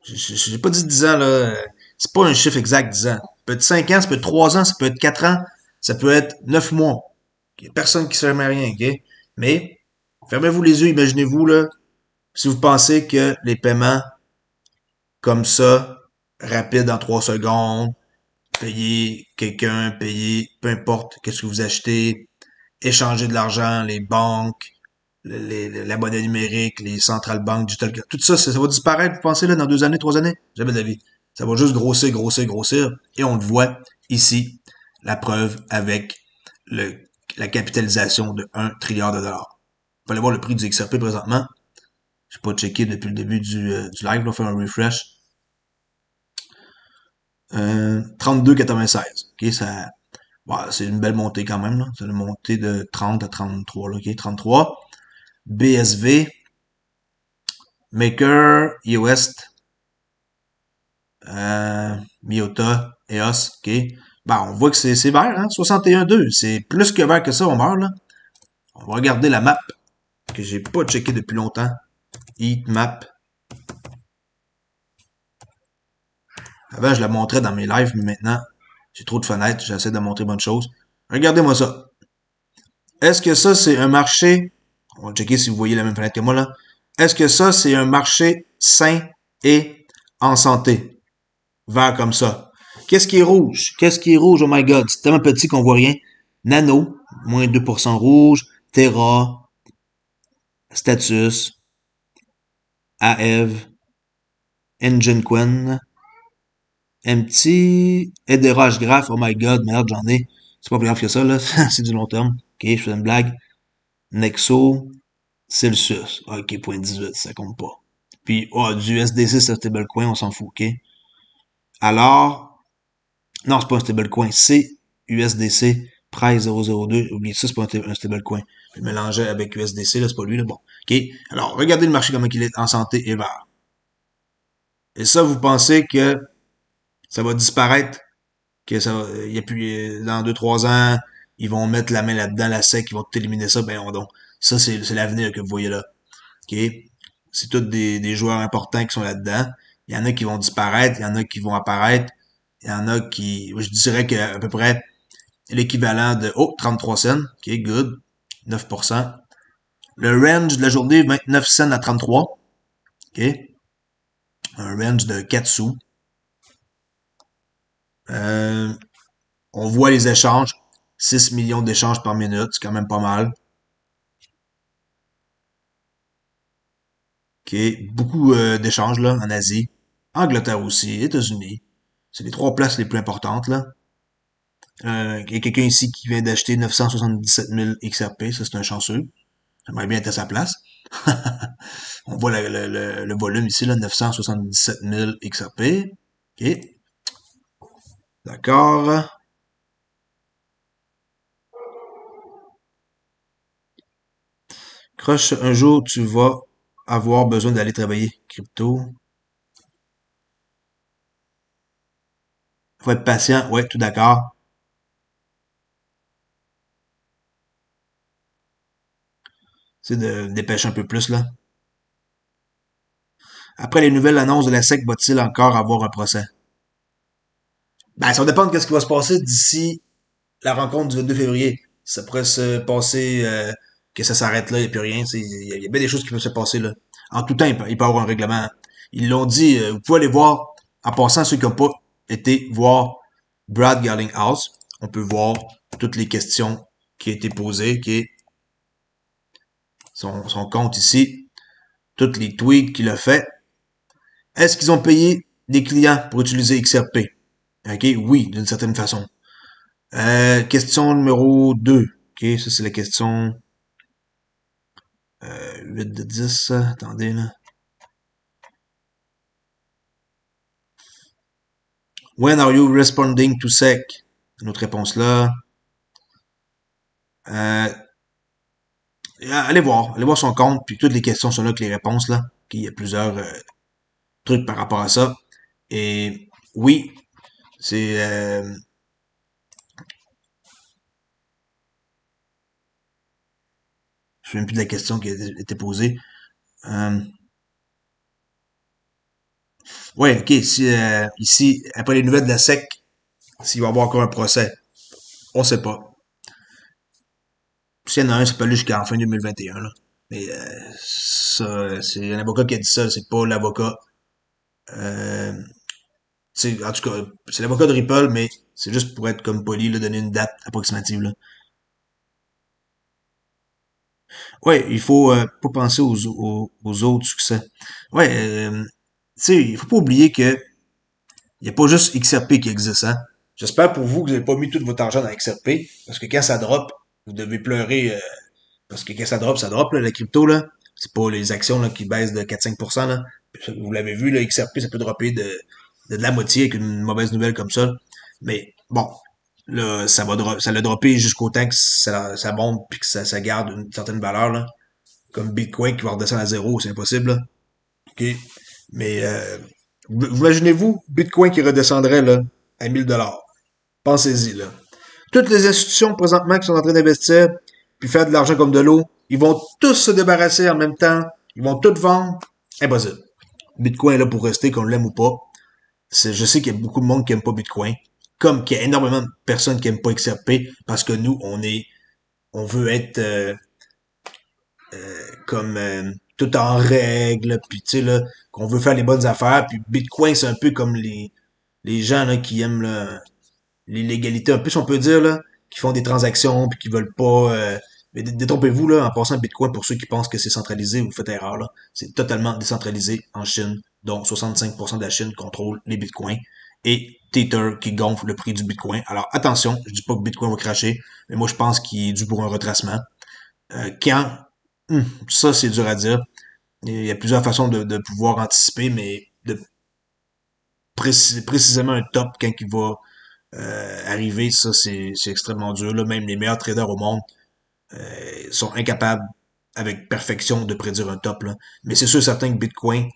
J'ai pas dit 10 ans, là. C'est pas un chiffre exact, 10 ans. Ça peut être 5 ans, ça peut être 3 ans, ça peut être 4 ans, ça peut être 9 mois. Il y a personne qui se ferme à rien, ok? Mais, fermez-vous les yeux, imaginez-vous, là, si vous pensez que les paiements comme ça, rapides en 3 secondes, payer quelqu'un, payer peu importe qu'est-ce que vous achetez, échanger de l'argent, les banques, la monnaie numérique, les centrales banques, digital, tout ça, ça va disparaître, vous pensez, là, dans 2 années, 3 années? Jamais de la vie. Ça va juste grossir, grossir, grossir. Et on le voit ici, la preuve avec le, la capitalisation de 1 trilliard de dollars. On peut aller voir le prix du XRP présentement. Je n'ai pas checké depuis le début du live, là, faire un refresh. 32,96. OK, ça, ouais, c'est une belle montée quand même, là. C'est une montée de 30 à 33, là. OK, 33. BSV, Maker, West, Miota, EOS, OK. Ben, on voit que c'est vert, hein, 61,2. C'est plus que vert que ça, on meurt, là. On va regarder la map que j'ai pas checké depuis longtemps. Heat map. Avant, je la montrais dans mes lives, mais maintenant, j'ai trop de fenêtres, j'essaie de montrer bonne chose. Regardez-moi ça. Est-ce que ça, c'est un marché, on va checker si vous voyez la même fenêtre que moi, là. Est-ce que ça, c'est un marché sain et en santé? Vert comme ça. Qu'est-ce qui est rouge? Qu'est-ce qui est rouge? Oh my god, c'est tellement petit qu'on voit rien. Nano, moins 2% rouge. Terra, Status, AEV, Engine Quen, MT, Edera Graph, oh my god, merde, j'en ai. C'est pas plus grave que ça, là. C'est du long terme. Ok, je fais une blague. Nexo, Celsius. Ah, ok, 0.18, ça compte pas. Puis, oh, du USDC, c'est un stablecoin, on s'en fout, ok? Alors, non, c'est pas un stablecoin, c'est USDC, price 002. Oubliez ça, c'est pas un stablecoin. Je le mélangeais avec USDC, là, c'est pas lui, là. Bon, ok? Alors, regardez le marché comment il est en santé et vert. Et ça, vous pensez que ça va disparaître, que ça, il y a plus, dans 2 3 ans, ils vont mettre la main là-dedans, la sec, ils vont tout éliminer ça, ben non, donc. Ça, c'est l'avenir que vous voyez là. OK? C'est tous des joueurs importants qui sont là-dedans. Il y en a qui vont disparaître, il y en a qui vont apparaître, il y en a qui, je dirais qu'à peu près l'équivalent de, oh, 33 cents. OK, good. 9%. Le range de la journée, 29 cents à 33. OK? Un range de 4 sous. Euh, on voit les échanges. 6 millions d'échanges par minute. C'est quand même pas mal. OK? Beaucoup d'échanges là en Asie. Angleterre aussi. États-Unis. C'est les 3 places les plus importantes là. Il y a quelqu'un ici qui vient d'acheter 977 000 XRP. Ça, c'est un chanceux. J'aimerais bien être à sa place. On voit le volume ici, là, 977 000 XRP. OK. D'accord. Crush, un jour, tu vas avoir besoin d'aller travailler. Crypto. Faut être patient. Ouais, tout d'accord. C'est de dépêcher un peu plus, là. Après les nouvelles annonces de la SEC, va-t-il encore avoir un procès? Ben, ça va dépendre de ce qui va se passer d'ici la rencontre du 22 février. Ça pourrait se passer que ça s'arrête là, il n'y a plus rien. Il y a bien des choses qui peuvent se passer là. En tout temps, il peut y avoir un règlement. Ils l'ont dit, vous pouvez aller voir, en passant ceux qui n'ont pas été voir Brad Garlinghouse, on peut voir toutes les questions qui ont été posées, qui est son compte ici. tous les tweets qu'il a fait. Est-ce qu'ils ont payé des clients pour utiliser XRP? OK, oui, d'une certaine façon. Question numéro 2. OK, ça c'est la question 8 de 10. Attendez, là. When are you responding to SEC? Notre réponse là. Euh, allez voir son compte, puis toutes les questions sont là que les réponses là. Il y a plusieurs trucs par rapport à ça. Et oui, c'est je ne me souviens plus de la question qui a été posée. Euh, ouais, ok. Si ici, après les nouvelles de la SEC, s'il va y avoir encore un procès, on sait pas. S'il y en a un, ça peut aller jusqu'à fin 2021, là. Mais ça, c'est un avocat qui a dit ça, c'est pas l'avocat. Euh, en tout cas, c'est l'avocat de Ripple, mais c'est juste pour être comme poli, là, donner une date approximative. Là. Ouais, il faut pas penser aux autres succès. Ouais, tu sais, il faut pas oublier que il n'y a pas juste XRP qui existe, hein. J'espère pour vous que vous n'avez pas mis tout votre argent dans XRP, parce que quand ça drop, vous devez pleurer, parce que quand ça drop, là, la crypto, là. C'est pas les actions là, qui baissent de 4-5%, là. Vous l'avez vu, là, XRP, ça peut dropper de la moitié avec une mauvaise nouvelle comme ça. Mais bon, là, ça l'a droppé jusqu'au temps que ça monte puis que ça garde une certaine valeur, là. Comme Bitcoin qui va redescendre à zéro, c'est impossible, là. OK? Mais imaginez-vous Bitcoin qui redescendrait là, à 1000 $. Pensez-y, là. Toutes les institutions présentement qui sont en train d'investir puis faire de l'argent comme de l'eau, ils vont tous se débarrasser en même temps. Ils vont tout vendre. Impossible. Bitcoin est là pour rester, qu'on l'aime ou pas. Je sais qu'il y a beaucoup de monde qui aime pas Bitcoin. Comme qu'il y a énormément de personnes qui aiment pas XRP parce que nous, on veut être comme tout en règle, puis tu sais là, qu'on veut faire les bonnes affaires, puis Bitcoin c'est un peu comme les gens là qui aiment là, l'illégalité, un peu si on peut dire là, qui font des transactions puis qui veulent pas. Mais détrompez-vous là, en passant Bitcoin pour ceux qui pensent que c'est centralisé, vous faites erreur là. C'est totalement décentralisé en Chine, dont 65% de la Chine contrôle les Bitcoins et Tether qui gonfle le prix du Bitcoin. Alors attention, je dis pas que Bitcoin va cracher, mais moi je pense qu'il est dû pour un retracement. Quand ça, c'est dur à dire. Il y a plusieurs façons de pouvoir anticiper, mais de précisément un top quand il va arriver, ça, c'est extrêmement dur. Là, même les meilleurs traders au monde sont incapables avec perfection de prédire un top. Là. Mais c'est sûr certain que Bitcoin,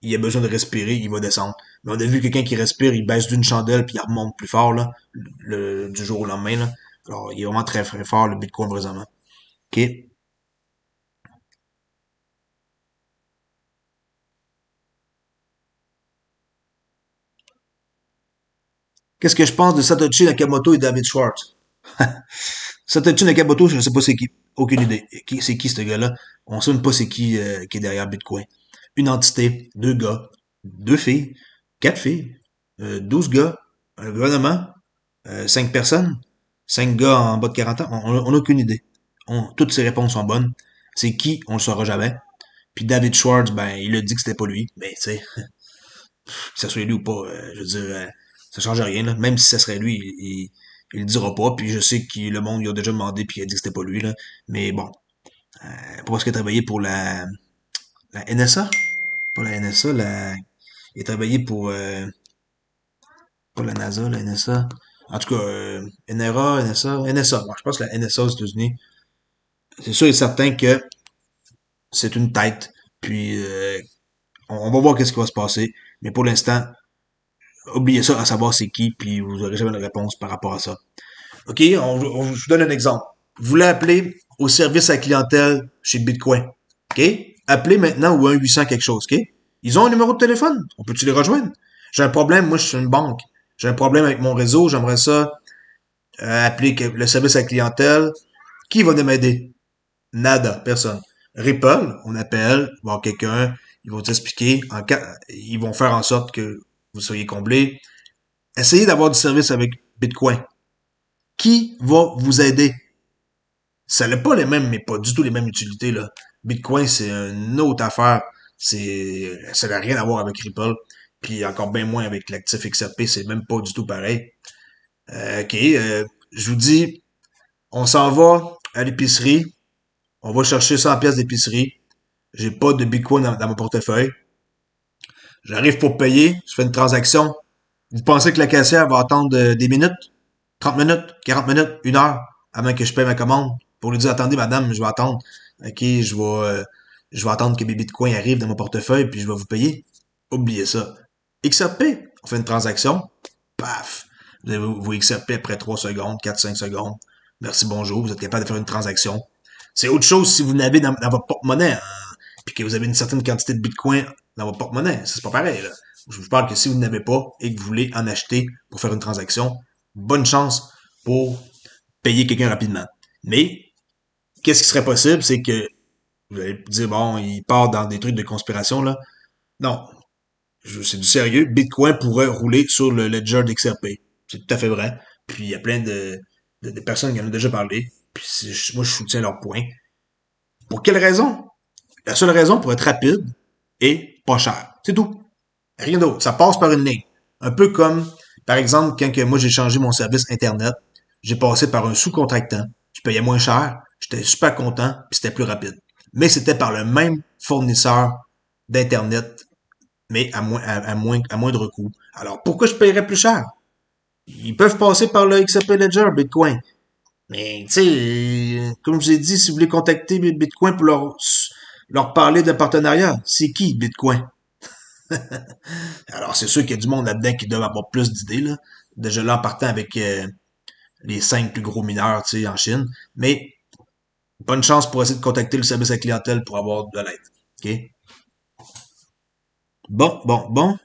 il a besoin de respirer, il va descendre. Mais on a vu quelqu'un qui respire, il baisse d'une chandelle puis il remonte plus fort là, du jour au lendemain. Là. Alors, il est vraiment très, très fort, le Bitcoin, présentement. OK? Qu'est-ce que je pense de Satoshi Nakamoto et David Schwartz? Satoshi Nakamoto, je ne sais pas c'est qui. Aucune idée. C'est qui ce gars-là? On ne sait même pas c'est qui est derrière Bitcoin. Une entité, deux gars, deux filles, quatre filles, 12 gars, un gouvernement, cinq personnes, cinq gars en bas de 40 ans. On n'a aucune idée. Toutes ces réponses sont bonnes. C'est qui? On le saura jamais. Puis David Schwartz, ben, il a dit que c'était pas lui. Mais, tu sais, que ça soit lui ou pas, je veux dire, ça change rien, là. Même si ça serait lui, il le dira pas, puis je sais que le monde il a déjà demandé puis il a dit que c'était pas lui, là. Mais bon, parce qu'il a travaillé pour la NSA? Pas la NSA, il a travaillé pour la NASA, la NSA. En tout cas, NRA, NSA, NSA. Bon, je pense que la NSA aux États-Unis, c'est sûr et certain que c'est une tête. Puis, on va voir qu'est-ce qui va se passer. Mais pour l'instant, oubliez ça à savoir c'est qui, puis vous aurez jamais de réponse par rapport à ça. OK, je vous donne un exemple. Vous voulez appeler au service à la clientèle chez Bitcoin. OK? Appelez maintenant au 1-800 quelque chose. OK? Ils ont un numéro de téléphone. On peut-tu les rejoindre? J'ai un problème. Moi, je suis une banque. J'ai un problème avec mon réseau. J'aimerais ça appeler le service à la clientèle. Qui va m'aider? Nada. Personne. Ripple, on appelle, voir quelqu'un. Ils vont t'expliquer. Ils vont faire en sorte que vous soyez comblé. Essayez d'avoir du service avec Bitcoin. Qui va vous aider? Ça n'a pas les mêmes, mais pas du tout les mêmes utilités, là. Bitcoin, c'est une autre affaire. Ça n'a rien à voir avec Ripple. Puis encore bien moins avec l'actif XRP, c'est même pas du tout pareil. OK, je vous dis, on s'en va à l'épicerie. On va chercher 100 pièces d'épicerie. J'ai pas de Bitcoin dans mon portefeuille. J'arrive pour payer. Je fais une transaction. Vous pensez que la caissière va attendre des minutes? 30 minutes? 40 minutes? Une heure? Avant que je paye ma commande? Pour lui dire, attendez, madame, je vais attendre. OK, je vais attendre que mes bitcoins arrivent dans mon portefeuille puis je vais vous payer. Oubliez ça. XRP, on fait une transaction. Paf! Vous XRP après 3 secondes, 4, 5 secondes. Merci, bonjour. Vous êtes capable de faire une transaction. C'est autre chose si vous n'avez dans votre porte-monnaie, hein, puis que vous avez une certaine quantité de bitcoin dans votre porte-monnaie. C'est pas pareil, là. Je vous parle que si vous n'avez pas et que vous voulez en acheter pour faire une transaction, bonne chance pour payer quelqu'un rapidement. Mais, qu'est-ce qui serait possible, c'est que vous allez dire, bon, il part dans des trucs de conspiration, là. Non, c'est du sérieux. Bitcoin pourrait rouler sur le ledger d'XRP. C'est tout à fait vrai. Puis il y a plein de personnes qui en ont déjà parlé. Puis moi, je soutiens leur point. Pour quelle raison? La seule raison pour être rapide et pas cher. C'est tout. Rien d'autre. Ça passe par une ligne. Un peu comme, par exemple, quand que moi j'ai changé mon service Internet, j'ai passé par un sous-contractant. Je payais moins cher, j'étais super content, puis c'était plus rapide. Mais c'était par le même fournisseur d'Internet, mais à moindre coût. Alors, pourquoi je paierais plus cher? Ils peuvent passer par le XRP Ledger, Bitcoin. Mais, tu sais, comme je vous ai dit, si vous voulez contacter Bitcoin pour leur parler d'un partenariat, c'est qui Bitcoin? Alors, c'est sûr qu'il y a du monde là-dedans qui doit avoir plus d'idées, là. Déjà là, en partant avec les 5 plus gros mineurs, tu sais, en Chine. Mais, bonne chance pour essayer de contacter le service à clientèle pour avoir de l'aide. OK? Bon.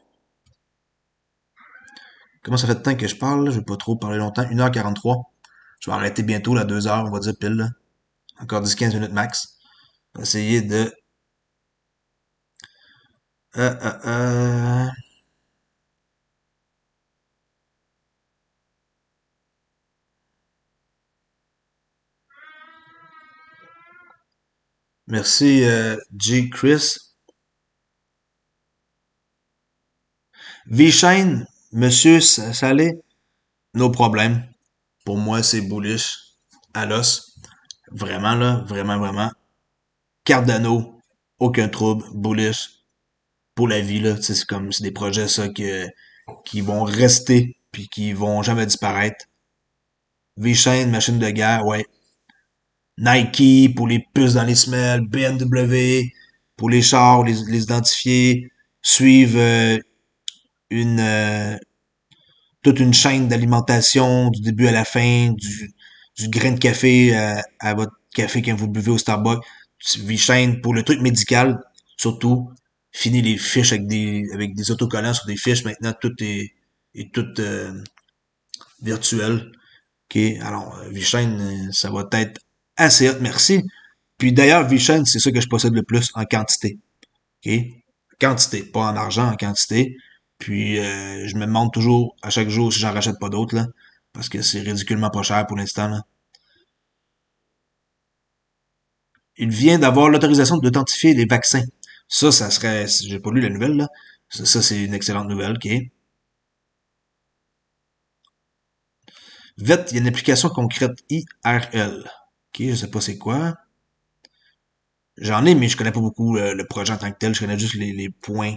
Comment ça fait de temps que je parle, là? Je vais pas trop parler longtemps. 1h43. Je vais arrêter bientôt, là, 2 heures, on va dire pile, là. Encore 10-15 minutes max. On va essayer de... Euh, euh, euh... Merci, G. Chris. V-Chain, Monsieur Salé, no problème. Pour moi, c'est bullish à l'os. Vraiment, là, vraiment. Cardano, aucun trouble, bullish pour la vie, là. Tu sais, c'est des projets, ça, qui vont rester puis qui vont jamais disparaître. V-Chain, machine de guerre, ouais. Nike pour les puces dans les semelles, BMW pour les chars, les identifier, suivre une toute une chaîne d'alimentation du début à la fin, du grain de café à votre café quand vous le buvez au Starbucks, chaîne pour le truc médical, surtout. Fini les fiches avec des autocollants sur des fiches. Maintenant, est tout virtuel. OK? Alors, VeChain, ça va être assez hot, merci. Puis d'ailleurs, VeChain, c'est ça que je possède le plus en quantité. OK? Quantité, pas en argent, en quantité. Puis je me demande toujours à chaque jour si j'en rachète pas d'autres, là. Parce que c'est ridiculement pas cher pour l'instant, là. Il vient d'avoir l'autorisation d'authentifier les vaccins. Ça serait, j'ai pas lu la nouvelle, là. Ça c'est une excellente nouvelle, ok. VET, il y a une application concrète IRL. Ok, je sais pas c'est quoi. J'en ai, mais je connais pas beaucoup le projet en tant que tel. Je connais juste les points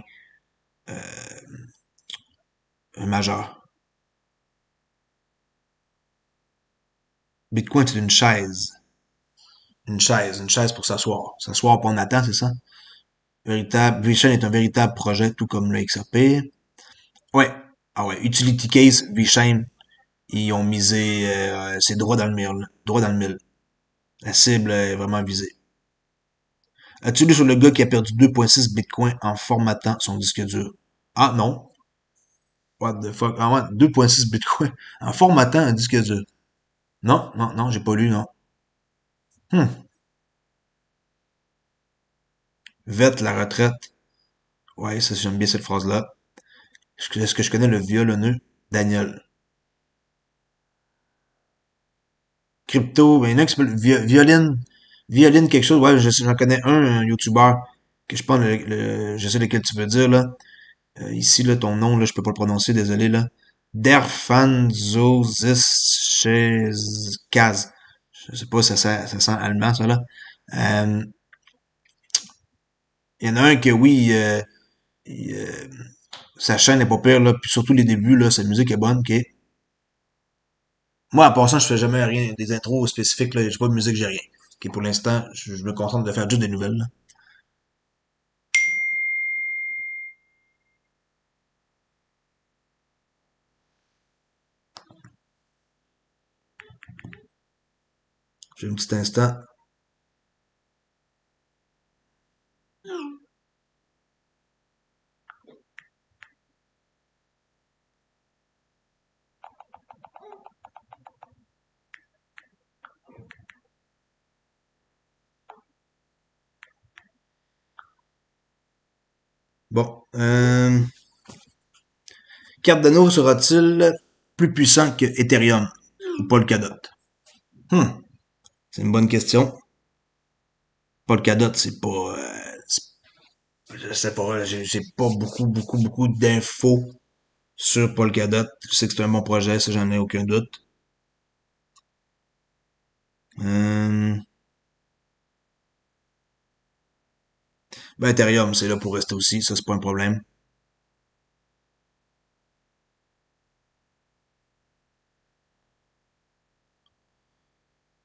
majeurs. Bitcoin, c'est une chaise. Une chaise pour s'asseoir. S'asseoir pour on attend, c'est ça? Véritable, VeChain est un véritable projet, tout comme le XRP. Ouais. Ah ouais. Utility case, VeChain, ils ont misé, c'est droit dans le mille, là. Droit dans le mille. La cible est vraiment visée. As-tu lu sur le gars qui a perdu 2,6 bitcoins en formatant son disque dur? Ah non. What the fuck? Ah ouais, 2,6 bitcoins en formatant un disque dur. Non, j'ai pas lu, non. Hmm. Vette la retraite. Ouais, ça, j'aime bien cette phrase-là. Est-ce que je connais le violonneux? Daniel. Crypto, ben, il y en a qui s'appelle Violine quelque chose. Ouais, j'en connais un YouTuber que je pense je sais lequel tu veux dire, là. Ici, là, ton nom, là, je peux pas le prononcer, désolé, là. Kaz. Je sais pas, ça sent allemand, ça, là. Euh, Il y en a un que, oui, sa chaîne est pas pire, là, puis surtout les débuts, là, sa musique est bonne, ok. Moi, en passant, je fais jamais rien, des intros spécifiques, là, j'ai pas de musique, j'ai rien. Ok, pour l'instant, je me concentre de faire juste des nouvelles, là. J'ai un petit instant. Bon, Cardano sera-t-il plus puissant que Ethereum ou Polkadot? Hmm, c'est une bonne question. Polkadot, c'est pas, je sais pas, j'ai pas beaucoup d'infos sur Polkadot. Je sais que c'est un bon projet, ça j'en ai aucun doute. Euh, ben Ethereum, c'est là pour rester aussi, ça c'est pas un problème.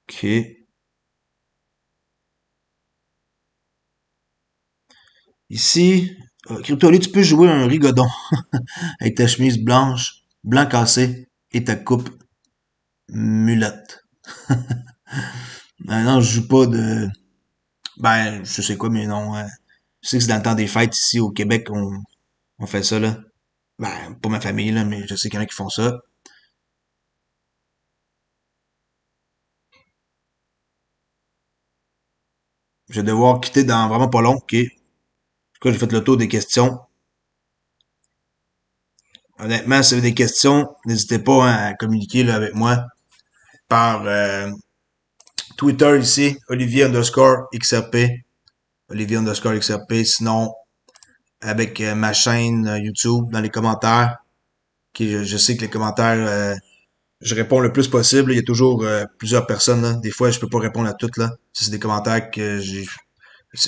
Ok. Ici, Crypto, tu peux jouer un rigodon avec ta chemise blanche, blanc cassé et ta coupe mulette. Non, je joue pas de... Ben, je sais quoi, mais non. Je sais que c'est dans le temps des fêtes ici au Québec, on fait ça, là. Ben, pas ma famille, là, mais je sais qu'il y en a qui font ça. Je vais devoir quitter dans vraiment pas long, ok? En tout cas, j'ai fait le tour des questions. Honnêtement, si vous avez des questions, n'hésitez pas, hein, à communiquer là, avec moi par Twitter ici, Olivier underscore XRP. Olivier underscore XRP. Sinon, avec ma chaîne YouTube dans les commentaires. Ok, je sais que les commentaires, je réponds le plus possible. Il y a toujours plusieurs personnes, là. Des fois, je peux pas répondre à toutes, là. Si c'est des commentaires que j'ai...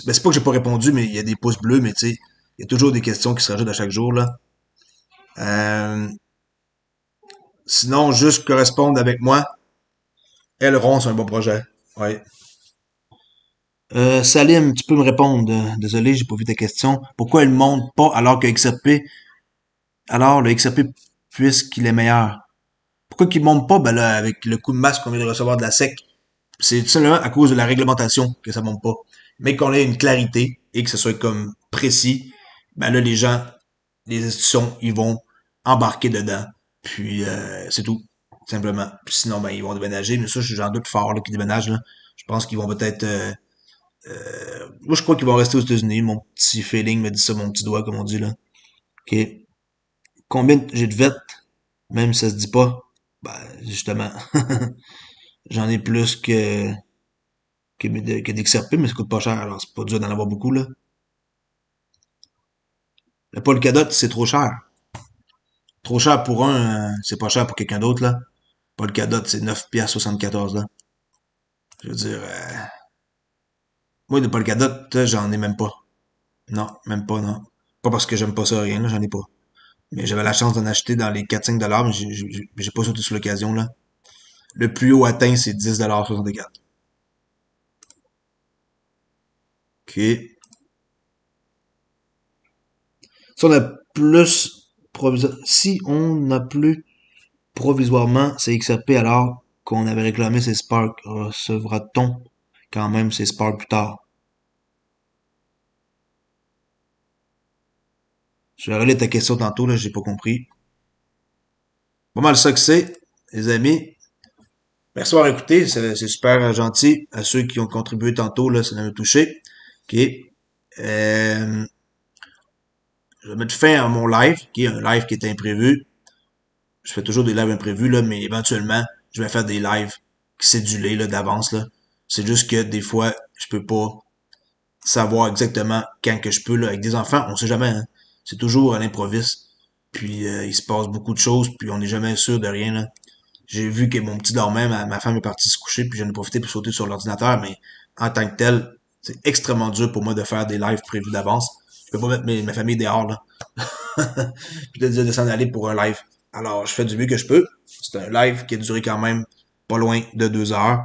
Ben, c'est pas que j'ai pas répondu, mais il y a des pouces bleus, mais tu sais, il y a toujours des questions qui se rajoutent à chaque jour, là. Euh, Sinon, juste correspondre avec moi. Elrond, c'est un bon projet. Ouais. Salim, tu peux me répondre. Désolé, j'ai pas vu ta question. Pourquoi il monte pas alors que XRP, alors le XRP puisqu'il est meilleur? Pourquoi qu'il monte pas? Ben là, avec le coup de masse qu'on vient de recevoir de la SEC, c'est tout simplement à cause de la réglementation que ça monte pas. Mais qu'on ait une clarité et que ce soit comme précis, ben là, les gens, les institutions, ils vont embarquer dedans. Puis c'est tout. Simplement. Puis sinon, ben, ils vont déménager. Mais ça, j'en doute fort là, qu'ils déménagent. Là. Je pense qu'ils vont peut-être. Moi, je crois qu'ils vont rester aux États-Unis. Mon petit feeling me dit ça, mon petit doigt, comme on dit là. OK. Combien j'ai de vêtements, même si ça se dit pas? Ben, justement. J'en ai plus que d'XRP, mais ça coûte pas cher, alors c'est pas dur d'en avoir beaucoup, là. Le Polkadot, c'est trop cher. Trop cher pour un, c'est pas cher pour quelqu'un d'autre, là. Polkadot, c'est 9 piastres 74, là. Je veux dire, moi, de Polkadot, j'en ai même pas. Non, même pas, non. Pas parce que j'aime pas ça, rien, là, j'en ai pas. Mais j'avais la chance d'en acheter dans les 4-5 $, mais j'ai pas sauté sur l'occasion, là. Le plus haut atteint, c'est 10 $, 64. OK. Si on a plus, si on a plus provisoirement c'est XRP alors qu'on avait réclamé ses Spark. Recevra-t-on quand même ses Spark plus tard? Je vais relire ta question tantôt, là, j'ai pas compris. Pas mal ça que c'est, les amis. Merci d'avoir écouté, c'est super gentil. À ceux qui ont contribué tantôt, là, ça m'a touché. OK. Je vais mettre fin à mon live, qui est un live qui est imprévu. Je fais toujours des lives imprévus, là, mais éventuellement, je vais faire des lives cédulés, là, d'avance, là. C'est juste que des fois, je peux pas savoir exactement quand que je peux, là. Avec des enfants, on sait jamais, hein. C'est toujours à l'improviste. Puis il se passe beaucoup de choses, puis on n'est jamais sûr de rien, là. J'ai vu que mon petit dormait, ma femme est partie se coucher, puis j'en ai profité pour sauter sur l'ordinateur, mais en tant que tel, c'est extrêmement dur pour moi de faire des lives prévus d'avance. Je peux pas mettre ma famille dehors, là. Puis de dire de s'en aller pour un live. Alors, je fais du mieux que je peux. C'est un live qui a duré quand même pas loin de 2 heures.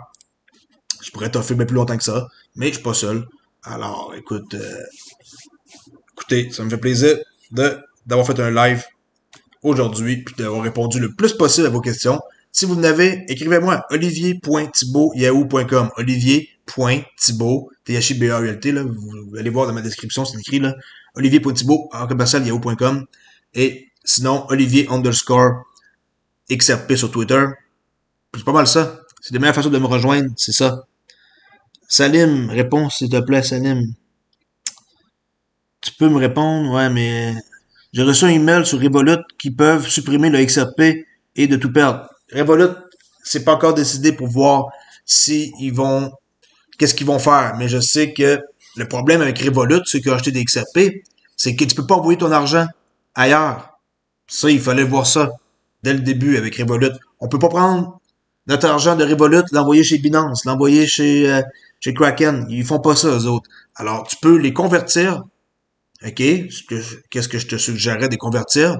Je pourrais t'en filmer plus longtemps que ça, mais je suis pas seul. Alors, écoutez, ça me fait plaisir d'avoir fait un live aujourd'hui puis d'avoir répondu le plus possible à vos questions. Si vous n'avez, écrivez-moi olivier.thibault.yahoo.com olivier.thibault Thibault, là, vous allez voir dans ma description, c'est écrit là, olivier.thibault@yahoo.com et sinon olivier underscore xrp sur Twitter. C'est pas mal ça. C'est la meilleure façon de me rejoindre, c'est ça. Salim, réponds s'il te plaît, Salim. Tu peux me répondre? Ouais, mais j'ai reçu un email sur Revolut qui peuvent supprimer le XRP et de tout perdre. Revolut, c'est pas encore décidé pour voir si ils vont, qu'est-ce qu'ils vont faire. Mais je sais que le problème avec Revolut, ceux qui ont acheté des XRP, c'est que tu peux pas envoyer ton argent ailleurs. Ça, il fallait voir ça dès le début avec Revolut. On peut pas prendre notre argent de Revolut, l'envoyer chez Binance, l'envoyer chez Kraken. Ils font pas ça, eux autres. Alors, tu peux les convertir. OK? Qu'est-ce que je te suggérerais de convertir?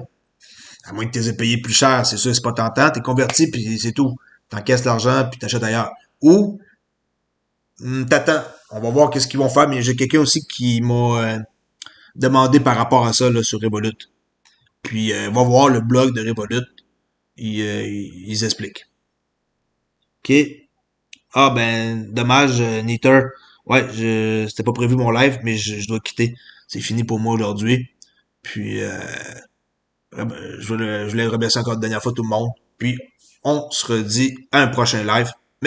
À moins que tu les aies payé plus cher, c'est sûr, c'est pas tentant. T'es converti, puis c'est tout. T'encaisses l'argent, puis t'achètes ailleurs. Ou, t'attends. On va voir qu'est-ce qu'ils vont faire, mais j'ai quelqu'un aussi qui m'a demandé par rapport à ça là, sur Revolut. Puis, va voir le blog de Revolut. Ils expliquent. OK? Ah, ben, dommage, Niter. Ouais, c'était pas prévu mon live, mais je dois quitter. C'est fini pour moi aujourd'hui. Puis, je voulais remercier encore une dernière fois tout le monde. Puis, on se redit à un prochain live.